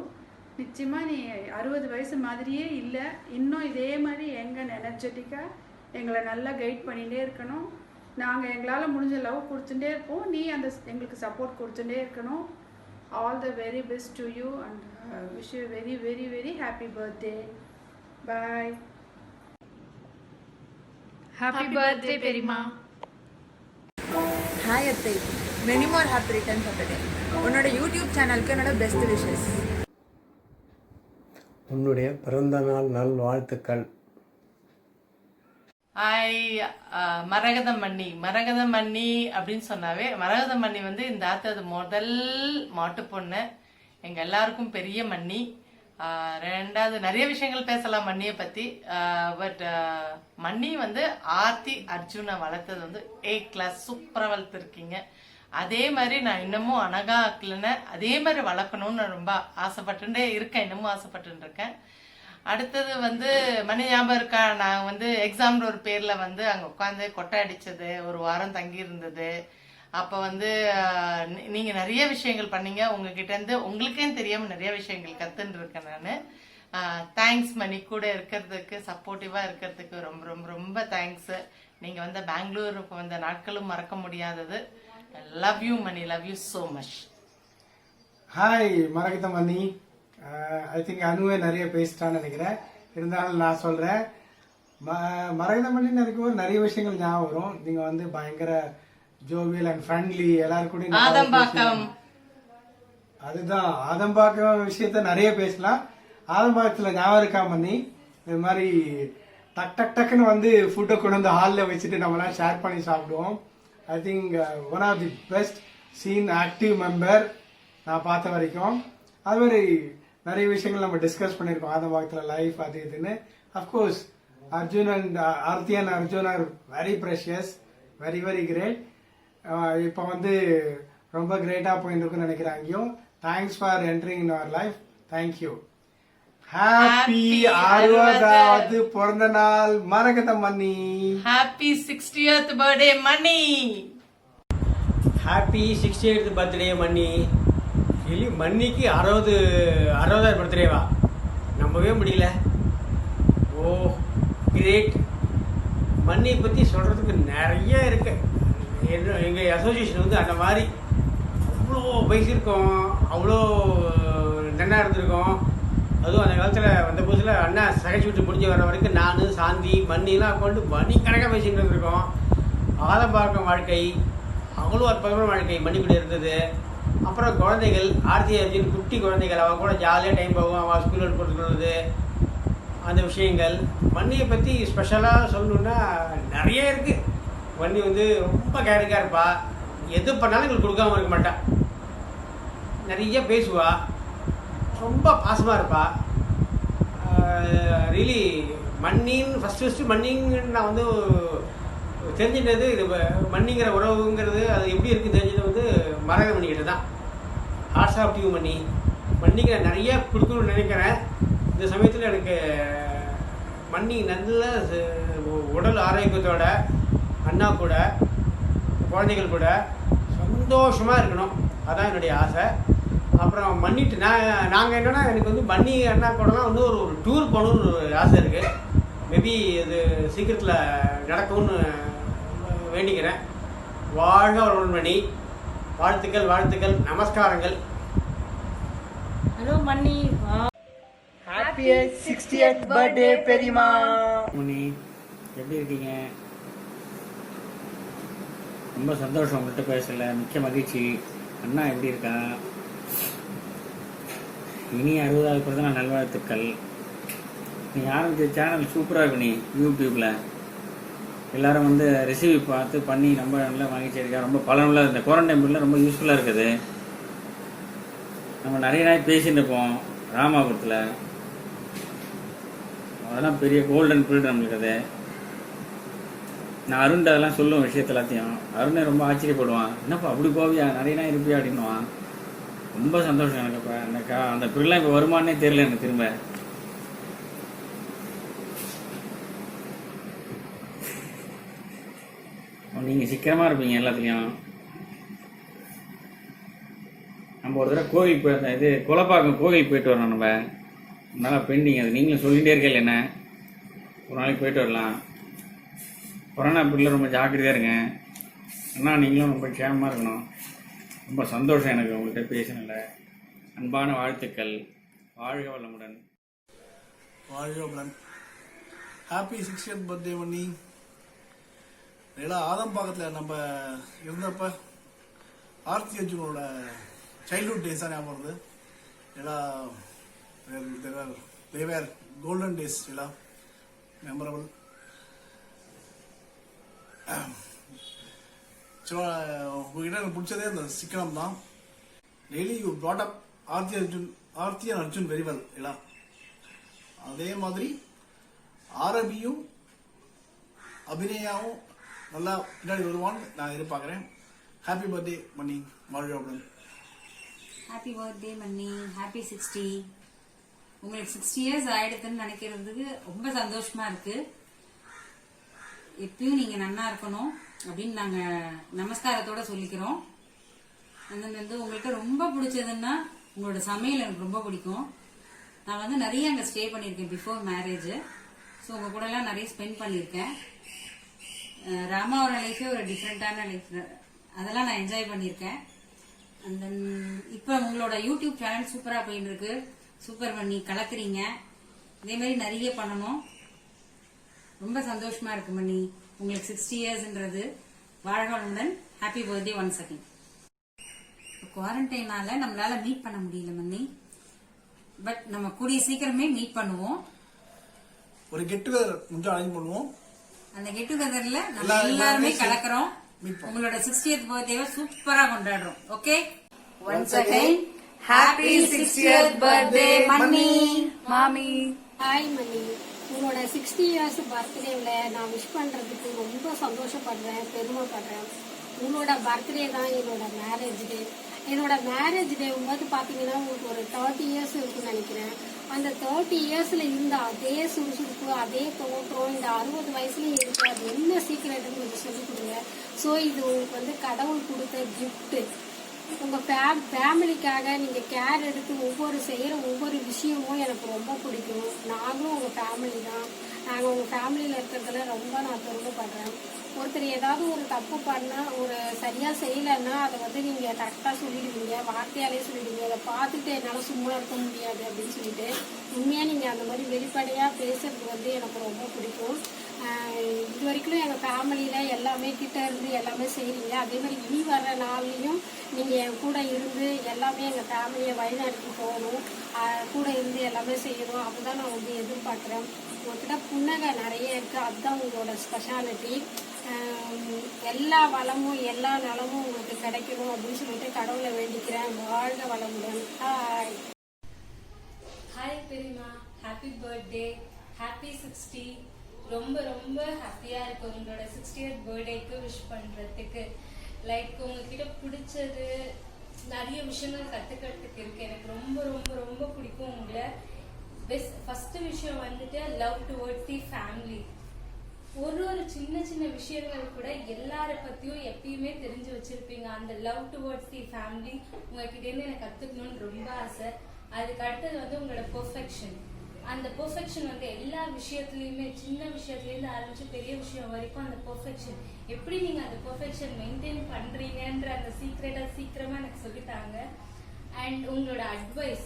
நிச்சயமாக நீ 60 வயசு மாதிரியே இல்லை. இன்னும் இதே மாதிரி எனர்ஜெட்டிக்காக எங்களை நல்லா கைட் பண்ணிகிட்டே இருக்கணும். நாங்கள் எங்களால் முடிஞ்ச லவ் கொடுத்துட்டே இருப்போம். நீ எங்களுக்கு சப்போர்ட் கொடுத்துட்டே இருக்கணும். All the very best to you and wish you very very very happy birthday. Bye. Happy birthday, Perima. Hi, Athai. Many more happy returns of the day. உன்னோட யூடியூப் சேனலுக்கு என்னோட பெஸ்ட் விஷஸ். உன்னுடைய பிறந்த நாள் நல்வாழ்த்துக்கள். ஹாய், மரகதம் மணி அப்படின்னு சொன்னாவே மரகதம் மணி வந்து இந்த ஆத்தது முதல் மாட்டு பொண்ணு. எங்கள் எல்லாருக்கும் பெரிய மண்ணி. ரெண்டாவது நிறைய விஷயங்கள் பேசலாம் மண்ணியை பற்றி. பட் மண்ணி வந்து ஆர்த்தி அர்ஜுனை வளர்த்தது வந்து A கிளாஸ் சூப்பராக வளர்த்துருக்கீங்க. அதே மாதிரி நான் இன்னமும் அனகா ஆக்கலன்னு அதே மாதிரி வளர்க்கணும்னு ரொம்ப ஆசைப்பட்டுட்டே இருக்கேன். இன்னமும் ஆசைப்பட்டு இருக்கேன். அடுத்தது வந்து மணி ஞாபகம் இருக்கா, நான் வந்து எக்ஸாம்ல ஒரு பேரில் வந்து அங்கே உட்காந்து கொட்டை அடித்தது, ஒரு வாரம் தங்கி இருந்தது. அப்போ வந்து நீங்கள் நிறைய விஷயங்கள் பண்ணீங்க. உங்ககிட்டேருந்து உங்களுக்கே தெரியாமல் நிறைய விஷயங்கள் கற்றுன்னு இருக்கேன் நான். தேங்க்ஸ் மணி, கூட இருக்கிறதுக்கு சப்போர்ட்டிவாக இருக்கிறதுக்கு ரொம்ப ரொம்ப ரொம்ப தேங்க்ஸு. நீங்கள் வந்து பெங்களூருக்கு வந்த நாட்களும் மறக்க முடியாதது. Love you Mani, love you so much. Hi Maragatha Mani. I think அனுவே நிறைய பேசிட்டான்னு நினைக்கிறேன். இருந்தாலும் நான் சொல்கிறேன், மரகத மணின்னு நினைக்கும் நிறைய விஷயங்கள் ஞாபகம் வரும். நீங்கள் வந்து பயங்கர ஜோவியல் அண்ட் ஃப்ரெண்ட்லி, எல்லாரும் கூட. அதுதான் ஆதம்பாக்கம் விஷயத்த நிறைய பேசலாம். ஆதம்பாக்கத்துல ஞாபகம் இருக்கா மணி? இது மாதிரி டக்குன்னு வந்து ஃபுட்டை கொண்டு வந்து ஹாலில் வச்சுட்டு நம்மளாம் ஷேர் பண்ணி சாப்பிடுவோம். I think one of the best seen active member நான் பார்த்த வரைக்கும். அது மாதிரி நிறைய விஷயங்கள் நம்ம டிஸ்கஸ் பண்ணியிருக்கோம் ஆதம்பாக்கத்தில் லைஃப் அது இதுன்னு. Of course Arjun and Aarthi and Arjun are very precious, very very great. இப்போ வந்து ரொம்ப கிரேட்டாக போயிட்டு இருக்குன்னு நினைக்கிறேன். அங்கேயும் thanks for entering in our life. Thank you. Happy 60வது பிறந்த நாள் Maragatha Mani. Happy 60th birthday Mani. Happy 68th birthday Mani. இல்லை மண்ணிக்கு 60வது பர்த்டேவா? நம்பவே முடியல. ஓ கிரேட். மண்ணியை பற்றி சொல்கிறதுக்கு நிறைய இருக்கு. எங்கள் அசோசியேஷன் வந்து அந்த மாதிரி அவ்வளோ பேசியிருக்கோம், அவ்வளோ நல்லா இருந்திருக்கோம். அதுவும் அந்த காலத்தில் வந்த புதுசில் அண்ணா சகைச்சு விட்டு முடிஞ்சு வர வரைக்கும் நான் சாந்தி மண்ணிலாம் கொண்டு மணி கணக்காக பேசிகிட்டு இருந்திருக்கோம். ஆதம்பாக்கம் வாழ்க்கை அவ்வளோ அற்புதமான வாழ்க்கை மண்ணிக்குள்ளே இருந்தது. அப்புறம் குழந்தைகள் ஆர்த்தி அர்ஜுன் குட்டி குழந்தைகள், அவள் கூட ஜாலியாக டைம் போகும். அவள் ஸ்கூலில் கொடுத்துக்கிறது அந்த விஷயங்கள். மண்ணியை பற்றி ஸ்பெஷலாக சொல்லணுன்னா நிறைய இருக்குது. மண்ணி வந்து ரொம்ப கேரிங்காக இருப்பா. எது பண்ணாலும் எங்களுக்கு கொடுக்காம இருக்க மாட்டா. நிறைய பேசுவா, ரொம்ப பாசமாக இருப்பா. ரியலி மண்ணின்னு ஃபஸ்ட்டு மண்ணின்னு நான் வந்து தெரிஞ்சிட்டது, இது மண்ணிங்கிற உறவுங்கிறது அது எப்படி இருக்குது தெரிஞ்சது வந்து மரகத மணிக்கிட்ட தான். ஹார்ட்ஸ் ஆஃப் டியூ மண்ணி. மண்ணிக்கு நான் நிறைய கொடுக்கணும்னு நினைக்கிறேன். இந்த சமயத்தில் எனக்கு மண்ணி நல்ல உடல் ஆரோக்கியத்தோட அண்ணா கூட குழந்தைகள் கூட சந்தோஷமாக இருக்கணும். அதான் என்னுடைய ஆசை. அப்புறம் மன்னிட்டு நாங்கள் என்னென்னா எனக்கு வந்து மன்னி அண்ணா கூடலாம் வந்து ஒரு டூர் போகணுன்னு ஒரு ஆசை இருக்குது. மேபி இது சீக்கிரத்தில் நடக்கும்னு வேண்டிக்கிறேன். வாழ்க வளமுடன் மணி. வாழ்த்துக்கள் வாழ்த்துக்கள், நமஸ்காரங்கள். ஹலோ மன்னி, ஹாப்பி 60th பர்த்டே பெரியமா. மணி எப்படி இருக்கீங்க? ரொம்ப சந்தோஷம் உங்கள்கிட்ட பேசல, மிக்க மகிழ்ச்சி. அண்ணா எப்படி இருக்கா? இனி 60வது பிறந்த நல்வாழ்த்துக்கள். நீ ஆரம்பித்த சேனல் சூப்பராக இருக்கு. நீ யூடியூப்பில் எல்லோரும் வந்து ரெசிபி பார்த்து பண்ணி ரொம்ப நல்லா மகிழ்ச்சி இருக்கா. ரொம்ப பலனுள்ள இந்த குவாரண்டைன் பீரியடில் ரொம்ப யூஸ்ஃபுல்லாக இருக்குது. நம்ம நிறைய நாள் பேசிட்டு இருப்போம் ராமாபுரத்தில். அதெல்லாம் பெரிய கோல்டன் பீரியட் நம்மளுக்கு. அது நான் அருண்ட அதெல்லாம் சொல்லுவேன் விஷயத்த எல்லாத்தையும். அருணை ரொம்ப ஆச்சரியப்படுவான். என்னப்பா அப்படி போவியா, நிறைய நாள் இருப்பியா அப்படின்னுவான். ரொம்ப சந்தோஷம் எனக்கு. இப்போ எனக்கு அந்த பீரியட்லாம் இப்போ வருமானே தெரியல எனக்கு. திரும்ப நீங்கள் சீக்கிரமாக இருப்பீங்க எல்லாத்துலேயும். நம்ம ஒரு தடவை கோவில் போயிருந்தோம், இது குலப்பாக்கம் கோவில் போயிட்டு வரணும். நம்ம நல்லா பெண்டிங் அது. நீங்களும் சொல்லிகிட்டே இருக்கல என்ன, ஒரு நாளைக்கு போயிட்டு வரலாம். கொரோனா பீரியடில் ரொம்ப ஜாக்கிரதையாக இருங்க அண்ணா. நீங்களும் ரொம்ப க்ஷேமமாக இருக்கணும். ரொம்ப சந்தோஷம் எனக்கு உங்கள்கிட்ட பேசினல. அன்பான வாழ்த்துக்கள். வாழ்க வளமுடன். வாழ்க வளமுடன். ஹாப்பி 60th பர்த்டே மன்னி. எல்லாம் ஆதம்பாக்கத்தில் நம்ம இருந்தப்ப ஆர்த்தி அர்ஜுனோட சைல்ட்ஹுட் டேஸ் தான் ஞாபகம் வருது. எல்லாம் தேவர் கோல்டன் டேஸ், எல்லாம் மெமரபிள். உங்ககிட்ட எனக்கு பிடிச்சதே அந்த சிக்கனம் தான். Daily you brought up Aarthi and Arjun very well. எல்லாம் அதே மாதிரி ஆரபியும் அபிநயாவும் நல்லா பின்னாடி வருவான்னு நான் எதிர்பார்க்குறேன். ஹாப்பி பர்த்டே மன்னி. வாழ்க. ஹாப்பி பர்த்டே மன்னி. ஹாப்பி 60. உங்களுக்கு 60 இயர்ஸ் ஆயிடுதுன்னு நினைக்கிறதுக்கு ரொம்ப சந்தோஷமா இருக்கு. எப்பயும் நீங்க நன்னா இருக்கணும் அப்படின்னு நாங்க நமஸ்காரத்தோட சொல்லிக்கிறோம். வந்து உங்களுக்கு ரொம்ப பிடிச்சதுன்னா உங்களோட சமையல் எனக்கு ரொம்ப பிடிக்கும். நான் வந்து நிறைய அங்கே ஸ்டே பண்ணியிருக்கேன் பிஃபோர் மேரேஜ். ஸோ உங்க கூட எல்லாம் நிறைய ஸ்பெண்ட் பண்ணியிருக்கேன். ராமாவோட லைஃபே ஒரு டிஃப்ரெண்டான லைஃப், அதெல்லாம் நான் என்ஜாய் பண்ணியிருக்கேன். அண்ட் தென் இப்போ உங்களோட யூடியூப் சேனல் சூப்பராக போயிட்டு இருக்கு. சூப்பர் பண்ணி கலக்குறீங்க. இதே மாதிரி நிறைய பண்ணணும். ரொம்ப சந்தோஷமா இருக்கு மன்னி. உங்களுக்கு 60 இயர்ஸ்ன்றது. வாழ்க வளமுடன். Happy birthday once again. குவாரண்டைனால நம்மளால மீட் பண்ண முடியல மன்னி. பட் நம்ம கூடிய சீக்கிரமே மீட் பண்ணுவோம். ஒரு கெட் டுகெதர் முடிஞ்சா அரேஞ்ச் பண்ணுவோம். அந்த கெட் டுகெதர்ல நம்ம எல்லாருமே கலக்குறோம். உங்களோட 60th பர்த்டேவை சூப்பரா கொண்டாடுறோம். Okay, once again happy 60th birthday மன்னி. மாமி. ஹாய் மன்னி. உங்களோட 60 இயர்ஸ் பர்த்டேவில் நான் விஷ் பண்ணுறதுக்கு ரொம்ப சந்தோஷப்படுறேன், பெருமைப்படுறேன். உங்களோட பர்த்டே தான் என்னோட மேரேஜ் டே. என்னோட மேரேஜ் டே போது பார்த்தீங்கன்னா உங்களுக்கு ஒரு 30 இயர்ஸ் இருக்குன்னு நினைக்கிறேன். அந்த 30 இயர்ஸில் இருந்த அதே சுறுசுறுப்பு, அதே தோற்றம் இந்த 60 வயசுலேயும் இருக்கு. அது என்ன சீக்கிரட்டுன்னு கொஞ்சம் சொல்லிக் கொடுங்க. ஸோ இது உங்களுக்கு வந்து கடவுள் கொடுத்த கிஃப்ட்டு. உங்கள் ஃபேமிலிக்காக நீங்கள் கேர் எடுத்து செய்கிற ஒவ்வொரு விஷயமும் எனக்கு ரொம்ப பிடிக்கும். நாங்களும் உங்கள் ஃபேமிலி தான். நாங்கள் உங்கள் ஃபேமிலியில் இருக்கிறதுல ரொம்ப நான் பெருமைப்படுறேன். ஒருத்தர் ஏதாவது ஒரு தப்பு பண்ணால், ஒரு சரியாக செய்யலைன்னா அதை வந்து நீங்கள் கரெக்டாக சொல்லிடுவீங்க, வார்த்தையாலே சொல்லிடுவீங்க. அதை பார்த்துட்டு என்னால் சும்மா இருக்க முடியாது அப்படின்னு சொல்லிட்டு உண்மையாக நீங்கள் அந்த மாதிரி வெளிப்படையாக பேசுறது வந்து எனக்கு ரொம்ப பிடிக்கும். இது வரைக்கும் எங்கள் ஃபேமிலியில் எல்லாமே கிட்ட இருந்து எல்லாமே செய்கிறீங்க. அதே மாதிரி இனி வர்ற நாள்லையும் நீங்கள் என் கூட இருந்து எல்லாமே எங்கள் ஃபேமிலியை வழிநடத்தி போகணும், கூட இருந்து எல்லாமே செய்யணும். அப்படிதான் நான் வந்து எதிர்பார்க்குறேன். உங்கள்கிட்ட புன்னகை நிறைய இருக்குது, அதுதான் உங்களோட ஸ்பெஷாலிட்டி. எல்லா வளமும் எல்லா நலமும் உங்களுக்கு கிடைக்கணும் அப்படின்னு சொல்லிட்டு கடவுளை வேண்டிக்கிறேன். வாழ்க வளமுடன். ஹாய். ஹாய் பெரியமா, ஹாப்பி பர்த்டே, ஹாப்பி 60. ரொம்ப ரொம்ப ஹாப்பியாக இருக்கு உங்களோட 60th பர்த்டேக்கு விஷ் பண்ணுறதுக்கு. லைக் உங்ககிட்ட பிடிச்சது நிறைய விஷயங்கள் கற்றுக்கிறதுக்கு இருக்குது. எனக்கு ரொம்ப ரொம்ப ரொம்ப பிடிக்கும் உங்களை. ஃபஸ்ட்டு விஷயம் வந்துட்டு லவ் டுவர்ட்ஸ் தி ஃபேமிலி. ஒரு சின்ன சின்ன விஷயங்கள் கூட எல்லார பத்தியும் எப்பயுமே தெரிஞ்சு வச்சிருப்பீங்க. அந்த லவ் டுவர்ட்ஸ் தி ஃபேமிலி உங்ககிட்ட இருந்து எனக்கு கத்துக்கணும்னு ரொம்ப ஆசை. அதுக்கு அடுத்தது வந்து உங்களோட பெர்ஃபெக்ஷன். அந்த பெர்ஃபெக்ஷன் வந்து எல்லா விஷயத்துலயுமே சின்ன விஷயத்துலேருந்து ஆரம்பிச்சு பெரிய விஷயம் வரைக்கும் அந்த பெர்ஃபெக்ஷன் எப்படி நீங்க அந்த பெர்ஃபெக்ஷன் மெயின்டைன் பண்றீங்கன்ற அந்த சீக்கிரமா எனக்கு சொல்லித்தாங்க. அண்ட் உங்களோட அட்வைஸ்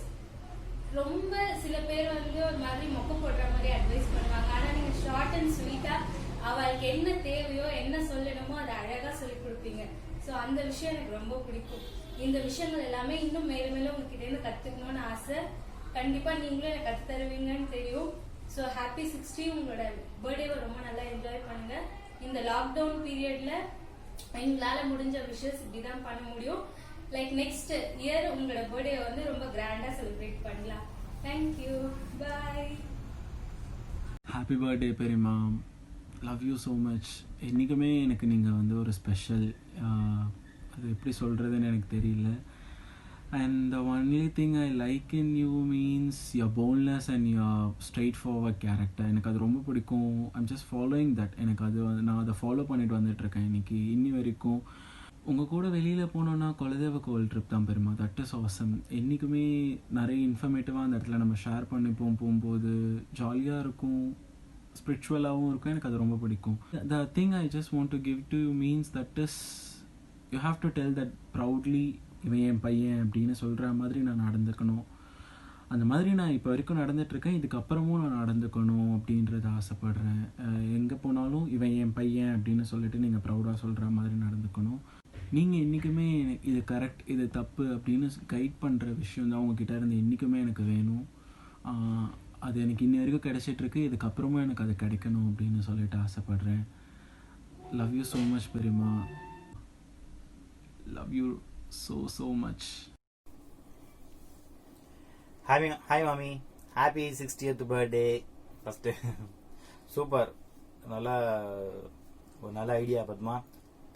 ரொம்ப சில பேர் வந்து ஒரு மாதிரி மொக்க போடுற மாதிரி அட்வைஸ் பண்ணுவாங்க. ஆனா நீங்க ஷார்ட் அண்ட் ஸ்வீட்டா அவளுக்கு என்ன தேவையோ என்ன சொல்லணுமோ அதை அழகா சொல்லி கொடுப்பீங்க. ஸோ அந்த விஷயம் எனக்கு ரொம்ப பிடிக்கும். இந்த விஷயங்கள் எல்லாமே இன்னும் மேலும் மேலும் உங்ககிட்ட இருந்து கத்துக்கணும்னு ஆசை. கண்டிப்பா நீங்களும் எனக்கு கத்து தருவீங்கன்னு தெரியும். So happy 60. உங்களோட பர்த்டேவை ரொம்ப நல்லா என்ஜாய் பண்ணுங்க. இந்த லாக்டவுன் பீரியட்ல எங்களால முடிஞ்ச விஷயஸ் இப்படிதான் பண்ண முடியும். லைக் நெக்ஸ்ட் இயர் உங்களோட பர்த்டே வந்து ரொம்ப கிராண்டா செலிப்ரேட் பண்ணலாம். தேங்க்யூ, பாய். ஹாப்பி பர்த்டே பெரியம்மா, லவ் யூ ஸோ மச். என்றைக்குமே எனக்கு நீங்கள் வந்து ஒரு ஸ்பெஷல், அது எப்படி சொல்கிறதுன்னு எனக்கு தெரியல. And the only thing I like in you means your boneless and your straight forward character. எனக்கு அது ரொம்ப பிடிக்கும். I'm just following that. எனக்கு அது நான் அதை ஃபாலோ பண்ணிட்டு வந்துட்டுருக்கேன் இன்னி வரைக்கும். உங்கள் கூட வெளியில் போனோன்னா குலதெய்வ கோவில் ட்ரிப் தான் பெருமா. That is awesome. என்றைக்குமே நிறைய இன்ஃபர்மேட்டிவாக அந்த இடத்துல நம்ம ஷேர் பண்ணிப்போம். போகும்போது ஜாலியாக இருக்கும், ஸ்பிரிச்சுவலாகவும் இருக்கும். எனக்கு அது ரொம்ப பிடிக்கும். The thing I just want to give to you means that is you have to tell that proudly இவன் என் பையன் அப்படின்னு சொல்கிற மாதிரி நான் நடந்துக்கணும். அந்த மாதிரி நான் இப்போ வரைக்கும் நடந்துகிட்ருக்கேன். இதுக்கப்புறமும் நான் நடந்துக்கணும் அப்படின்றத ஆசைப்பட்றேன். எங்கே போனாலும் இவன் என் பையன் அப்படின்னு சொல்லிட்டு நீங்கள் ப்ரௌடாக சொல்கிற மாதிரி நடந்துக்கணும். நீங்கள் என்றைக்குமே இது கரெக்ட் இது தப்பு அப்படின்னு கைட் பண்ணுற விஷயம் தான் உங்ககிட்ட இருந்து என்றைக்குமே எனக்கு வேணும். அது எனக்கு இன்னி வரைக்கும் கிடைச்சிட்ருக்கு. இதுக்கப்புறமும் எனக்கு அது கிடைக்கணும் அப்படின்னு சொல்லிட்டு ஆசைப்பட்றேன். லவ் யூ ஸோ மச் பெரியம்மா. Love you so much. Hi mommy, happy 60th birthday. First super, ஒரு நல்ல ஐடியா பத்மா.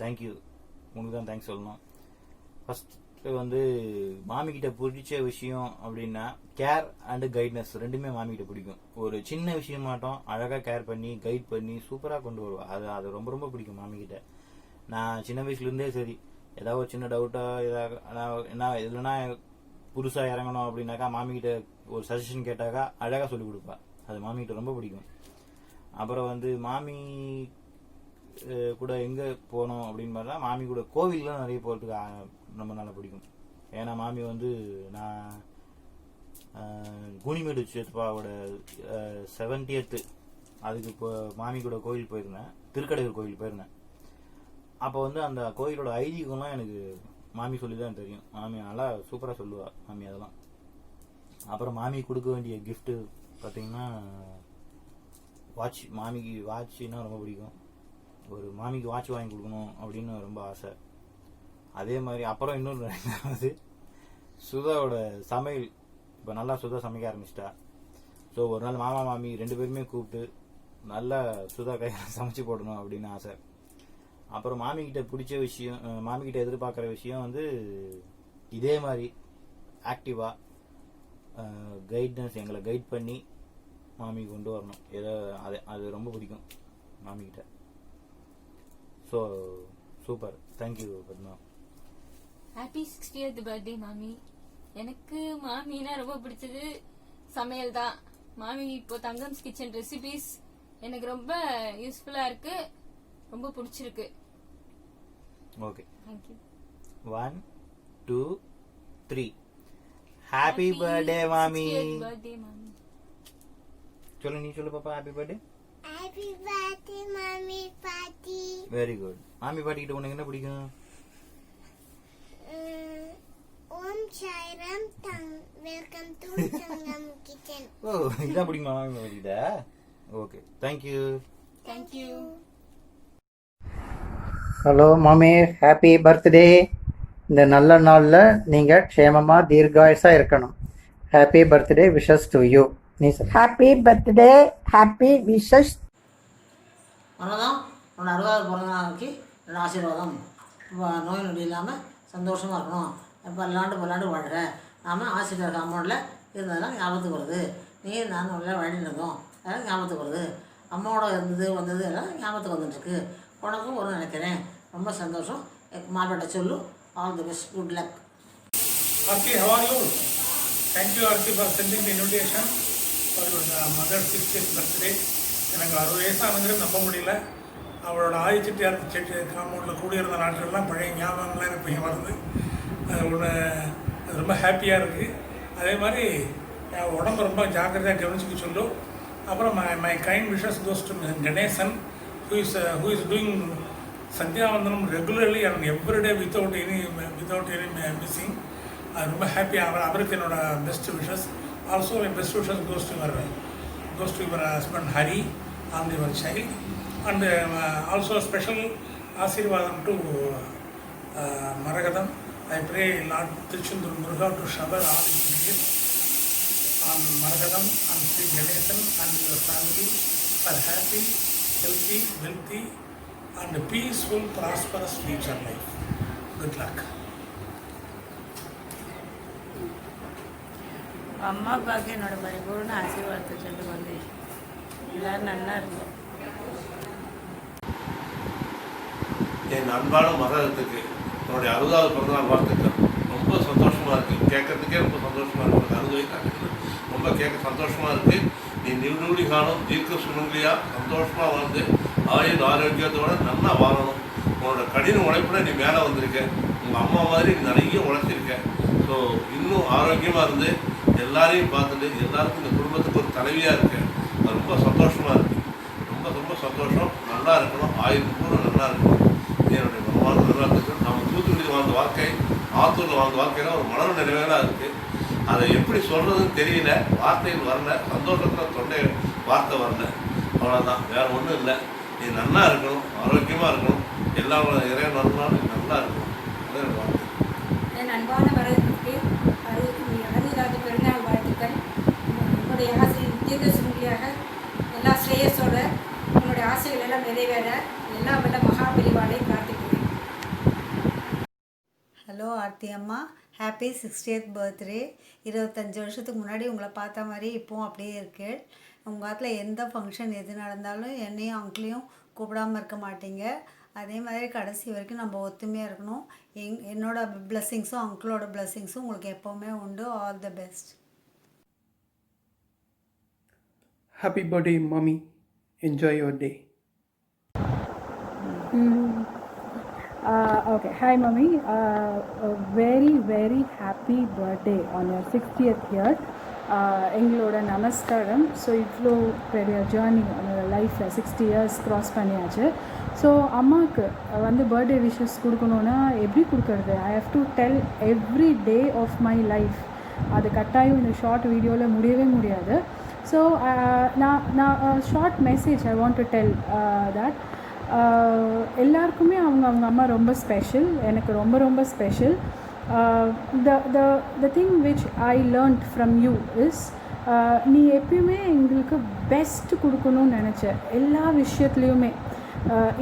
தேங்க்யூ, உங்களுக்கு தான் தேங்க்ஸ் சொல்லணும். ஃபஸ்ட்டு வந்து மாமிக்கிட்ட பிடிச்ச விஷயம் அப்படின்னா கேர் அண்டு கைட்னஸ் ரெண்டுமே மாமிக்கிட்ட பிடிக்கும். ஒரு சின்ன விஷயம் மாட்டோம் அழகாக கேர் பண்ணி கைட் பண்ணி சூப்பராக கொண்டு வருவா. அது ரொம்ப ரொம்ப பிடிக்கும் மாமிக்கிட்ட. நான் சின்ன வயசுலேருந்தே சரி, ஏதாவது ஒரு சின்ன டவுட்டாக என்ன இல்லைன்னா புதுசாக இறங்கணும் அப்படின்னாக்கா மாமிக்கிட்ட ஒரு சஜஷன் கேட்டாக்கா அழகாக சொல்லிக் கொடுப்பா. அது மாமிக்கிட்ட ரொம்ப பிடிக்கும். அப்புறம் வந்து மாமி கூட எங்கே போனோம் அப்படின்னு பார்த்தா மாமி கூட கோவில்லாம் நிறைய போகிறதுக்கு ரொம்ப நல்லா பிடிக்கும். ஏன்னா மாமி வந்து நான் குனிமேடு சேத்துப்பாவோட 70th அதுக்கு இப்போ மாமி கூட கோவில் போயிருந்தேன், திருக்கடையூர் கோவில் போயிருந்தேன். அப்போ வந்து அந்த கோயிலோட ஐதீகம்லாம் எனக்கு மாமி சொல்லி தான் தெரியும். மாமி நல்லா சூப்பராக சொல்லுவா மாமி அதெல்லாம். அப்புறம் மாமி கொடுக்க வேண்டிய கிஃப்ட்டு பார்த்தீங்கன்னா வாட்ச். மாமிக்கு வாட்ச்னா ரொம்ப பிடிக்கும். ஒரு மாமிக்கு வாட்ச் வாங்கி கொடுக்கணும் அப்படின்னு ரொம்ப ஆசை. அதே மாதிரி அப்புறம் இன்னொரு வந்து சுதாவோட சமையல். இப்போ நல்லா சுதா சமைக்க ஆரம்பிச்சிட்டா. ஸோ ஒரு நாள் மாமா மாமி 2 பேருமே கூப்பிட்டு நல்லா சுதா கையில் சமைச்சு போடணும் அப்படின்னு ஆசை. அப்புறம் மாமிக்கிட்ட பிடிச்ச விஷயம், மாமிக்கிட்ட எதிர்பார்க்குற விஷயம் வந்து இதே மாதிரி ஆக்டிவாக கைட்னஸ் எங்களை கைட் பண்ணி மாமி கொண்டு வரணும். ஏதோ அது ரொம்ப பிடிக்கும் மாமிக்கிட்ட. So super, thank you Padma. Happy 60th birthday மாமி. எனக்கு மாமினா ரொம்ப பிடிச்சது சமையல் தான். மாமி இப்போ தங்கம்ஸ் கிச்சன் ரெசிபிஸ் எனக்கு ரொம்ப யூஸ்ஃபுல்லாக இருக்கு, ரொம்ப பிடிச்சிருக்கு. Okay, thank you. 1 2 3 ஹாப்பி பர்த்டே மாமி. பர்த்டே மாமி. சொல்லு, நீ சொல்லு பாப்பா. Happy birthday. ஹாப்பி பர்த்டே மாமி பாட்டி. Very good. மாமி பாட்டிக்கிட்ட உனக்கு என்ன பிடிக்கும்? Om Sairam welcome to Thangam kitchen. ஓ, இதான் பிடிக்குமா மாமி பாட்டிக்கிட்ட? Okay, thank you. தேங்க்யூ. ஹலோ மாமி, ஹாப்பி பர்த்டே. இந்த நல்ல நாளில் நீங்கள் க்ஷேமமாக தீர்காயுசாக இருக்கணும். Happy birthday wishes to you. நீ ஹாப்பி பர்த்டே, ஹாப்பி விஷஸ். அவ்வளோதான். உன்னோட 60வது பிறந்த நாளைக்கு என்னோட ஆசீர்வாதம். நோய் நொடி இல்லாமல் சந்தோஷமாக இருக்கணும். பல்லாண்டு வாழ்கிற நாம் ஆசீர்வாத அமௌண்ட்டில் இருந்ததெல்லாம் ஞாபகத்துக்கு வருது. நீ நான் நல்லா வழி இருந்தோம் அதெல்லாம் ஞாபகத்துக்கு வருது. அம்மாவோட இருந்தது வந்தது எல்லாம் ஞாபகத்துக்கு வந்துட்டுருக்கு. உனக்கும் ஒரு நினைக்கிறேன். ரொம்ப சந்தோஷம். மாப்பிட்ட சொல்லு. All the best. Good luck. Aarti, how are you? Thank you, Aarti, for sending the invitation for your mother's 60th birthday. எனக்கு 60 வயசானது நம்ப முடியல. அவளோட ஆதிச்செட்டியார் காம்பவுண்டில் கூடியிருந்த நாட்கள்லாம் பழைய ஞாபகங்கள்லாம் எனக்கு இப்போ வருது. அது ஒன்று அது ரொம்ப ஹாப்பியாக இருக்குது. அதே மாதிரி உடம்பு ரொம்ப ஜாக்கிரதையாக கவனிச்சுக்க சொல்லும். அப்புறம் my kind wishes goes to Ganesan who is doing Sandhyavandanam regularly and everyday without any missing. அது ரொம்ப ஹாப்பியாக அவருக்கு என்னோட best wishes. Also my best wishes goes to your husband Hari and your child, and also special Asirvadam to Maragadam. I pray Lord Tiruchendur Muruga to shower all his grace on Maragadam and Sri Ganesan and your family for happy, healthy, wealthy and peaceful, prosperous future life. Good luck. அம்மா அப்பாவுக்கு என்னோட பரிபூர்ண ஆசீர்வாதத்தை சொல்லி வந்தேன். எல்லாரும் நல்லா இருக்கும். என் அன்பான மகத்துக்கு என்னுடைய 60வது பிறந்தநாள் வாழ்த்துக்கள். ரொம்ப சந்தோஷமாக இருக்குது. கேட்கறதுக்கே ரொம்ப சந்தோஷமாக இருக்குது. 60 வயசு ரொம்ப கேட்க சந்தோஷமாக இருக்குது. நீ நிறுநூடி காலம் தீர்க்க சுமங்கலியாக சந்தோஷமாக வாழ்ந்து ஆயுள் ஆரோக்கியத்தோடு நல்லா வாழணும். உன்னோட கடின உழைப்பில் நீ மேலே வந்திருக்க. உங்கள் அம்மா மாதிரி நீ நிறைய உழைச்சிருக்க. ஸோ இன்னும் ஆரோக்கியமாக இருந்து எல்லாரையும் பார்த்துட்டு எல்லாருக்கும் இந்த குடும்பத்துக்கு ஒரு தலைவியாக இருக்க. அது ரொம்ப சந்தோஷமாக இருக்குது. ரொம்ப ரொம்ப சந்தோஷம். நல்லா இருக்கணும். ஆயுள் கூட நல்லா இருக்கணும். என்னுடைய மனமான நல்வாழ்த்துக்கள். நம்ம தூத்துக்குடி வாழ்ந்த வாழ்க்கை, ஆத்தூரில் வாழ்ந்த வாழ்க்கையெல்லாம் ஒரு மலர் நிறைவேறாக இருக்குது. அதை எப்படி சொல்கிறதுன்னு தெரியல. வார்த்தைகள் வரல. சந்தோஷத்தில் தொண்டை வார்த்தை வரல. அவ்வளோதான். வேறு ஒன்றும் இல்லை. நீ நல்லா இருக்கணும். ஆரோக்கியமாக இருக்கணும். எல்லா இறைவன் வரலாம். நீ நல்லா இருக்கணும். அதான் வார்த்தை. என் அன்பான வரவேற்புக்கு 60வது பெருநாள் வாழ்த்துக்கள். உங்களுடைய ஆசை தீர்க்க சுமங்கலியாக எல்லா ஸ்ரேயஸோட உங்களுடைய ஆசைகள் எல்லாம் நிறைவேற எல்லா வல்ல மகாபெரிவாளை பிரார்த்திக்கிறேன். ஹலோ ஆர்த்தி அம்மா, ஹாப்பி 60th பர்த்டே. 25 வருஷத்துக்கு முன்னாடி உங்களை பார்த்த மாதிரி இப்போவும் அப்படியே இருக்கு. உங்கள் ஆத்தில் எந்த ஃபங்க்ஷன் எது நடந்தாலும் என்னையும் அங்கிளையும் கூப்பிடாமல் இருக்க மாட்டீங்க. அதே மாதிரி கடைசி வரைக்கும் நம்ம ஒத்துமையாக இருக்கணும். என்னோட பிளெஸ்ஸிங்ஸும் அங்கிளோட பிளெஸ்ஸிங்ஸும் உங்களுக்கு எப்போவுமே உண்டு. All the best. Happy birthday, mommy. Enjoy your day. Okay, hi mommy. A very very happy birthday on your 60th year. எங்களோட நமஸ்காரம். ஸோ இவ்வளோ பெரிய ஜேர்னி என்னோட லைஃப்பில் 60 இயர்ஸ் க்ராஸ் பண்ணியாச்சு. ஸோ அம்மாவுக்கு வந்து பர்த்டே விஷஸ் கொடுக்கணுன்னா எப்படி கொடுக்கறது? I have to tell every day of my life. அது கட்டாயம் இந்த ஷார்ட் வீடியோவில் முடியவே முடியாது. ஸோ நான் short message I want to tell that எல்லாருக்குமே அவங்க அம்மா ரொம்ப ஸ்பெஷல். எனக்கு ரொம்ப ரொம்ப special. the thing which I learned from you is நீ எப்பயுமே எங்களுக்கு பெஸ்ட் கொடுக்கணும்னு நினச்ச எல்லா விஷயத்துலையுமே.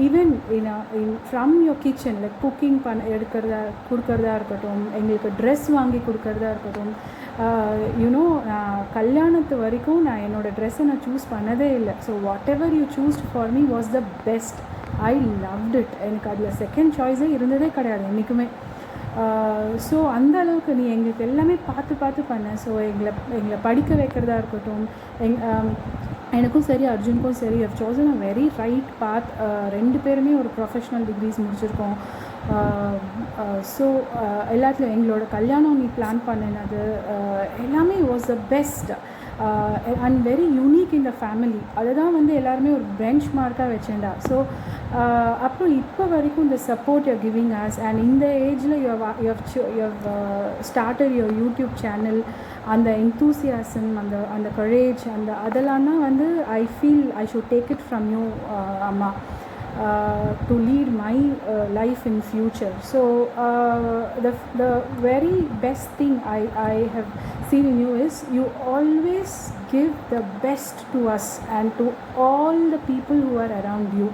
Even from your kitchen like cooking கொடுக்கறதா இருக்கட்டும், எங்களுக்கு ட்ரெஸ் வாங்கி கொடுக்கறதா இருக்கட்டும். யூனோ கல்யாணத்து வரைக்கும் நான் என்னோடய ட்ரெஸ்ஸை நான் சூஸ் பண்ணதே இல்லை. So what ever you choose for me was the best. I loved it. எனக்கு அதில் செகண்ட் சாய்ஸே இருந்ததே கிடையாது என்றைக்குமே. ஸோ அந்த அளவுக்கு நீ எங்களுக்கு எல்லாமே பார்த்து பண்ண. ஸோ எங்களை படிக்க வைக்கிறதா இருக்கட்டும், எனக்கும் சரி அர்ஜுனுக்கும் சரி have chosen a very right path. 2 பேருமே ஒரு ப்ரொஃபஷ்னல் டிகிரிஸ் முடிச்சிருக்கோம். ஸோ எல்லாத்துலையும் எங்களோட கல்யாணம் நீ பிளான் பண்ணினது எல்லாமே was the best and very unique in the family. அதை தான் வந்து எல்லாருமே ஒரு பெஞ்ச் மார்க்காக வச்சேன்டா. ஸோ அப்புறம் இப்போ வரைக்கும் இந்த support you giving us and இந்த ஏஜில் you have started your YouTube channel. அந்த என்தூசியாசம், அந்த கரேஜ், அதெல்லாம் தான் வந்து I feel I should take it from you அம்மா to lead my life in future. So the very best thing I have seen in you is you always give the best to us and to all the people who are around you.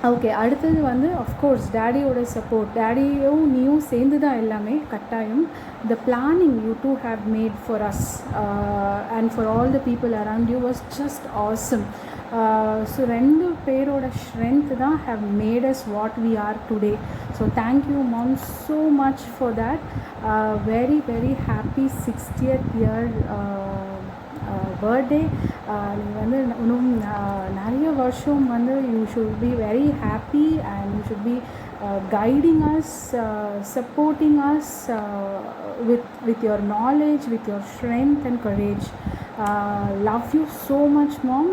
Okay, அடுத்தது வந்து அஃப்கோர்ஸ் டேடியோட சப்போர்ட். டேடியும் நீயும் சேர்ந்து தான் எல்லாமே கட்டாயம். The planning you do have made for us and for all the people around you was just awesome. So 2 பேரோட ஸ்ட்ரென்த் தான் have made us what we are today. So thank you mom so much for that. Very very happy 60th year birthday. நீங்கள் வந்து இன்னும் நிறைய வருஷம் வந்து you should be very happy and you should be guiding us, supporting us with your knowledge, with your strength and courage. Love you so much mom.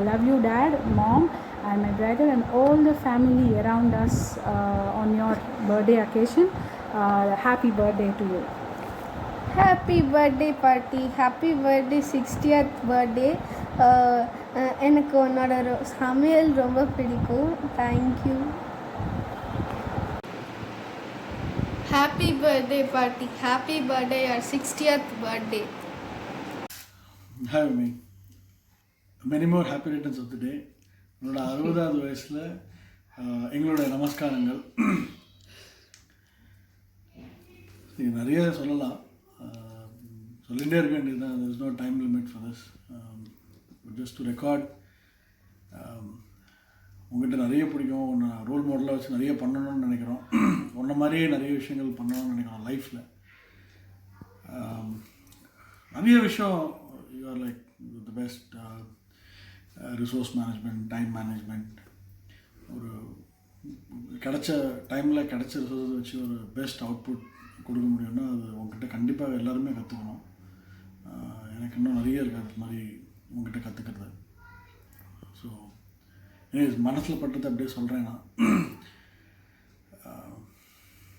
Love you dad, mom and my brother and all the family around us on your birthday occasion. Happy birthday to you. Happy birthday party. Happy birthday 60th birthday. எனக்கு உன்னோட சமையல் ரொம்ப பிடிக்கும். Thank you. Happy birthday party. Happy birthday your 60th birthday. Have me many more happy returns of the day. என்னோட 60வது வயசில் எங்களோட நமஸ்காரங்கள். நீங்கள் நிறைய சொல்லலாம், சொல்லிகிட்டே இருக்க வேண்டியது தான். there is no time limit for this. just to record, உங்கள்கிட்ட நிறைய பிடிக்கும், உன்னை ரோல் மாடலாக வச்சு நிறைய பண்ணணும்னு நினைக்கிறோம். உன்ன மாதிரியே நிறைய விஷயங்கள் பண்ணணும்னு நினைக்கிறோம் லைஃப்பில். நிறைய விஷயம் you are like the best. Resource management, time management, ஒரு கிடைச்ச டைமில் கிடைச்ச ரிசோர்ஸை வச்சு ஒரு பெஸ்ட் அவுட்புட் கொடுக்க முடியும்னா அது உங்ககிட்ட கண்டிப்பாக எல்லாருமே கற்றுக்கணும். எனக்கு இன்னும் நிறைய இருக்குது அது மாதிரி உங்ககிட்ட கற்றுக்கிறது. ஸோ மனசில் பட்டது அப்படியே சொல்கிறேன் நான்.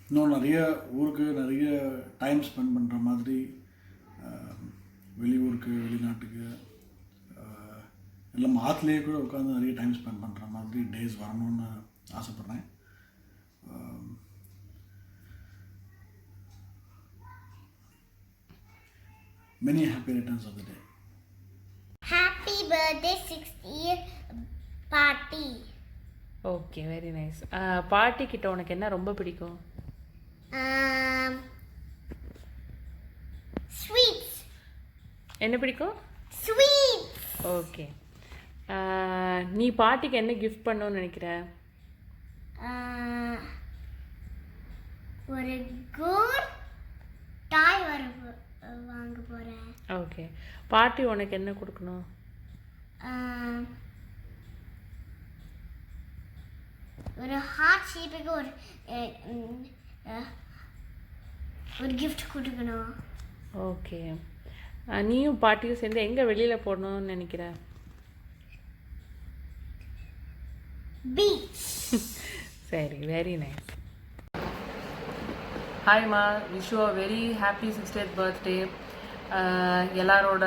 இன்னும் நிறைய ஊருக்கு நிறைய டைம் ஸ்பெண்ட் பண்ணுற மாதிரி, வெளியூருக்கு வெளிநாட்டுக்கு எல்லாம் ஆற்றுலேயே கூட உட்காந்து நிறைய டைம் ஸ்பெண்ட் பண்ணுற மாதிரி டேஸ் வரணும்னு ஆசைப்பட்றேன். Many happy returns of the day. Happy birthday 60th party. Okay, very nice. பாட்டி கிட்ட உனக்கு என்ன ரொம்ப பிடிக்கும்? Sweets. என்ன பிடிக்கும்? Sweets. ஓகே. நீ பாட்டிக்கு என்ன கிஃப்ட் பண்ணணும்னு நினைக்கிற? ஒரு குட் டாய் வாங்க போகிறேன். ஓகே. பாட்டி உனக்கு என்ன கொடுக்கணும்? ஒரு ஹார்ட் ஷேப்புக்கு ஒரு கிஃப்ட் கொடுக்கணும். ஓகே. நீயும் பாட்டியும் சேர்ந்து எங்கே வெளியில் போடணும்னு நினைக்கிற? பீச். சரி, வெரி நைஸ். ஹாய்மா, wish you a very happy 60th birthday. எல்லாரோட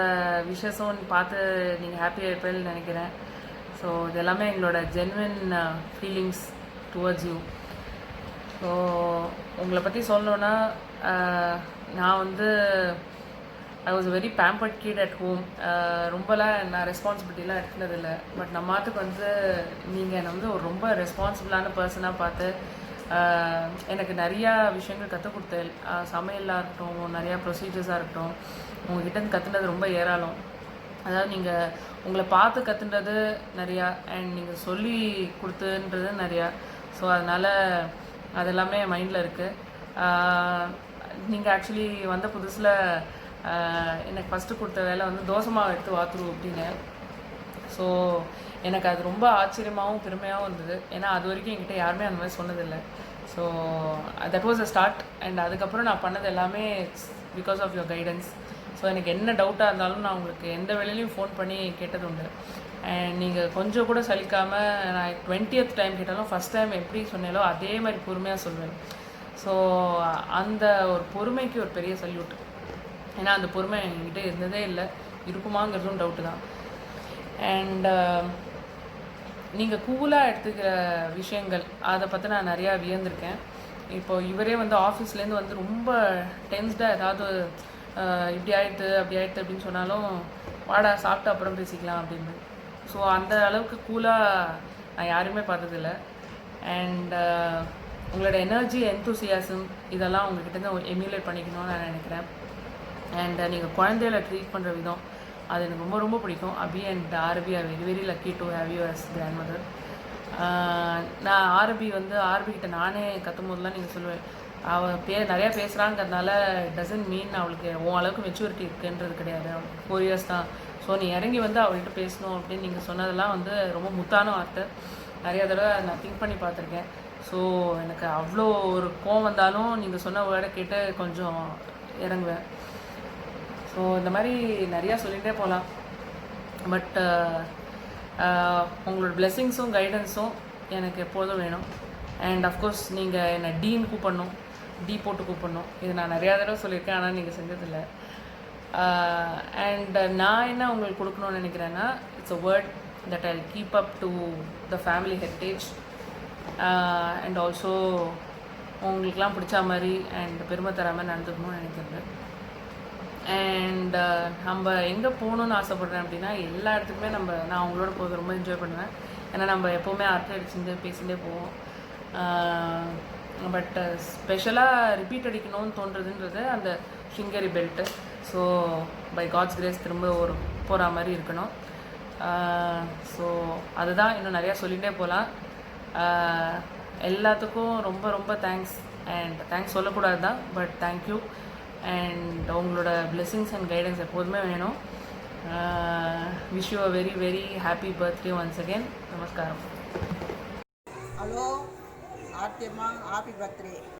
விஷஸும் பார்த்து நீங்கள் ஹாப்பியாக இருப்பேன்னு நினைக்கிறேன். ஸோ இது எல்லாமே எங்களோட genuine feelings towards you. So உங்களை பற்றி சொல்லணுன்னா, நான் வந்து I was very pampered kid at home. ரொம்பலாம் நான் ரெஸ்பான்சிபிலிட்டிலாம் எடுத்துனதில்லை. பட் நம்ம மாட்டுக்கு வந்து நீங்கள் என்னை வந்து ஒரு ரொம்ப ரெஸ்பான்சிபிளான பர்சனாக பார்த்து எனக்கு நிறையா விஷயங்கள் கற்றுக் கொடுத்தேன். சமையலாக இருக்கட்டும், நிறையா ப்ரொசீஜர்ஸாக இருக்கட்டும், உங்கள்கிட்ட கற்றுனது ரொம்ப ஏராளம். அதாவது நீங்கள் உங்களை பார்த்து கற்றுன்றது நிறையா, அண்ட் நீங்கள் சொல்லி கொடுத்துன்றது நிறையா. ஸோ அதனால் அதெல்லாமே என் மைண்டில் இருக்குது. நீங்கள் ஆக்சுவலி வந்த புதுசில் எனக்கு ஃபஸ்ட்டு கொடுத்த வேலை வந்து தோசை மாவு எடுத்து வாத்துரு அப்படின்னு. ஸோ எனக்கு அது ரொம்ப ஆச்சரியமாகவும் பெருமையாகவும் இருந்தது. ஏன்னா அது வரைக்கும் என்கிட்ட யாருமே அந்த மாதிரி சொன்னதில்லை. So that was a start. And அதுக்கப்புறம் நான் பண்ணது எல்லாமே because of your guidance. So எனக்கு என்ன டவுட்டாக இருந்தாலும் நான் உங்களுக்கு எந்த வேலையிலையும் ஃபோன் பண்ணி கேட்டது உண்டு. அண்ட் நீங்கள் கொஞ்சம் கூட சலிக்காமல் நான் 20th டைம் கேட்டாலும் ஃபஸ்ட் டைம் எப்படி சொன்னாலோ அதே மாதிரி பொறுமையாக சொல்வேன். ஸோ அந்த ஒரு பொறுமைக்கு ஒரு பெரிய சல்யூட். ஏன்னா அந்த பொறுமை என்கிட்ட இருந்ததே இல்லை, இருக்குமாங்கிறதும் டவுட்டு தான். அண்ட் நீங்கள் கூலாக எடுத்துக்கிற விஷயங்கள் அதை பற்றி நான் நிறையா வியந்திருக்கேன். இப்போது இவரே வந்து ஆஃபீஸ்லேருந்து வந்து ரொம்ப டென்ஸ்டாக ஏதாவது இப்படி ஆயிடுது அப்படி ஆயிடுது அப்படின்னு சொன்னாலும் வாடா சாப்பிட்டு அப்புறம் பேசிக்கலாம் அப்படின்னு. ஸோ அந்த அளவுக்கு கூலாக நான் யாருமே பார்த்ததில்ல. அண்ட் உங்களோட எனர்ஜி, என்தூசியாசம் இதெல்லாம் உங்ககிட்ட எம்யூலேட் பண்ணிக்கணும்னு நான் நினைக்கிறேன். அண்ட் நீங்கள் குழந்தைகளை ட்ரீட் பண்ணுற விதம் அது எனக்கு ரொம்ப ரொம்ப பிடிக்கும். Abhi and Aarabhi are very very lucky to have you as grandmother. நான் ஆரபி கிட்ட நானே கற்றும் போதெல்லாம் நீங்கள் சொல்லுவேன், அவள் நிறையா பேசுகிறாங்கிறதுனால டசன்ட் மீன் அவளுக்கு உன் அளவுக்கு மெச்சூரிட்டி இருக்குன்றது கிடையாது. அவளுக்கு 4 years தான். ஸோ நீ இறங்கி வந்து அவள்கிட்ட பேசணும் அப்படின்னு நீங்கள் சொன்னதெல்லாம் வந்து ரொம்ப முத்தான வார்த்தை. நிறையா தடவை நான் திங்க் பண்ணி பார்த்துருக்கேன். ஸோ எனக்கு அவ்வளோ ஒரு கோவம் வந்தாலும் நீங்கள் சொன்ன வேர்டை கேட்டு கொஞ்சம் இறங்குவேன். ஸோ இந்த மாதிரி நிறையா சொல்லிகிட்டே போகலாம். பட் உங்களோட பிளெஸ்ஸிங்ஸும் கைடன்ஸும் எனக்கு எப்போதும் வேணும். அண்ட் அஃப்கோர்ஸ் நீங்கள் என்னை டீன்னு கூப்பிடணும், டீ போட்டு கூப்பிடணும். இது நான் நிறையா தடவை சொல்லியிருக்கேன், ஆனால் நீங்கள் செஞ்சதில்லை. அண்ட் நான் என்ன உங்களுக்கு கொடுக்கணும்னு நினைக்கிறேன்னா, it's a word that I keep up to the family heritage. And also உங்களுக்கெலாம் பிடிச்ச மாதிரி அண்ட் பெருமை தர மாதிரி நடந்துக்கணும்னு நினைக்கிறது. அண்ட் நம்ம எங்கே போகணுன்னு ஆசைப்பட்றேன் அப்படின்னா, எல்லா இடத்துக்குமே நான் அவங்களோட போக ரொம்ப என்ஜாய் பண்ணுவேன். ஏன்னா நம்ம எப்போவுமே அரட்டை அடிச்சுட்டு பேசிகிட்டே போவோம். பட் ஸ்பெஷலாக ரிப்பீட் அடிக்கணும்னு தோன்றதுன்றது அந்த ஷிங்கரி belt. So by God's grace திரும்ப போகிற மாதிரி இருக்கணும். ஸோ அதுதான், இன்னும் நிறையா சொல்லிகிட்டே போகலாம். எல்லாத்துக்கும் ரொம்ப ரொம்ப தேங்க்ஸ். அண்ட் தேங்க்ஸ் சொல்லக்கூடாது தான், பட் தேங்க்யூ. அண்ட் உங்களோட பிளெஸிங்ஸ் அண்ட் கைடன்ஸ் எப்போதுமே வேணும். Wish you a very very happy birthday once again. நமஸ்காரம். ஹலோ ஆர்த்தியம்மா, ஹாப்பி பர்த்டே.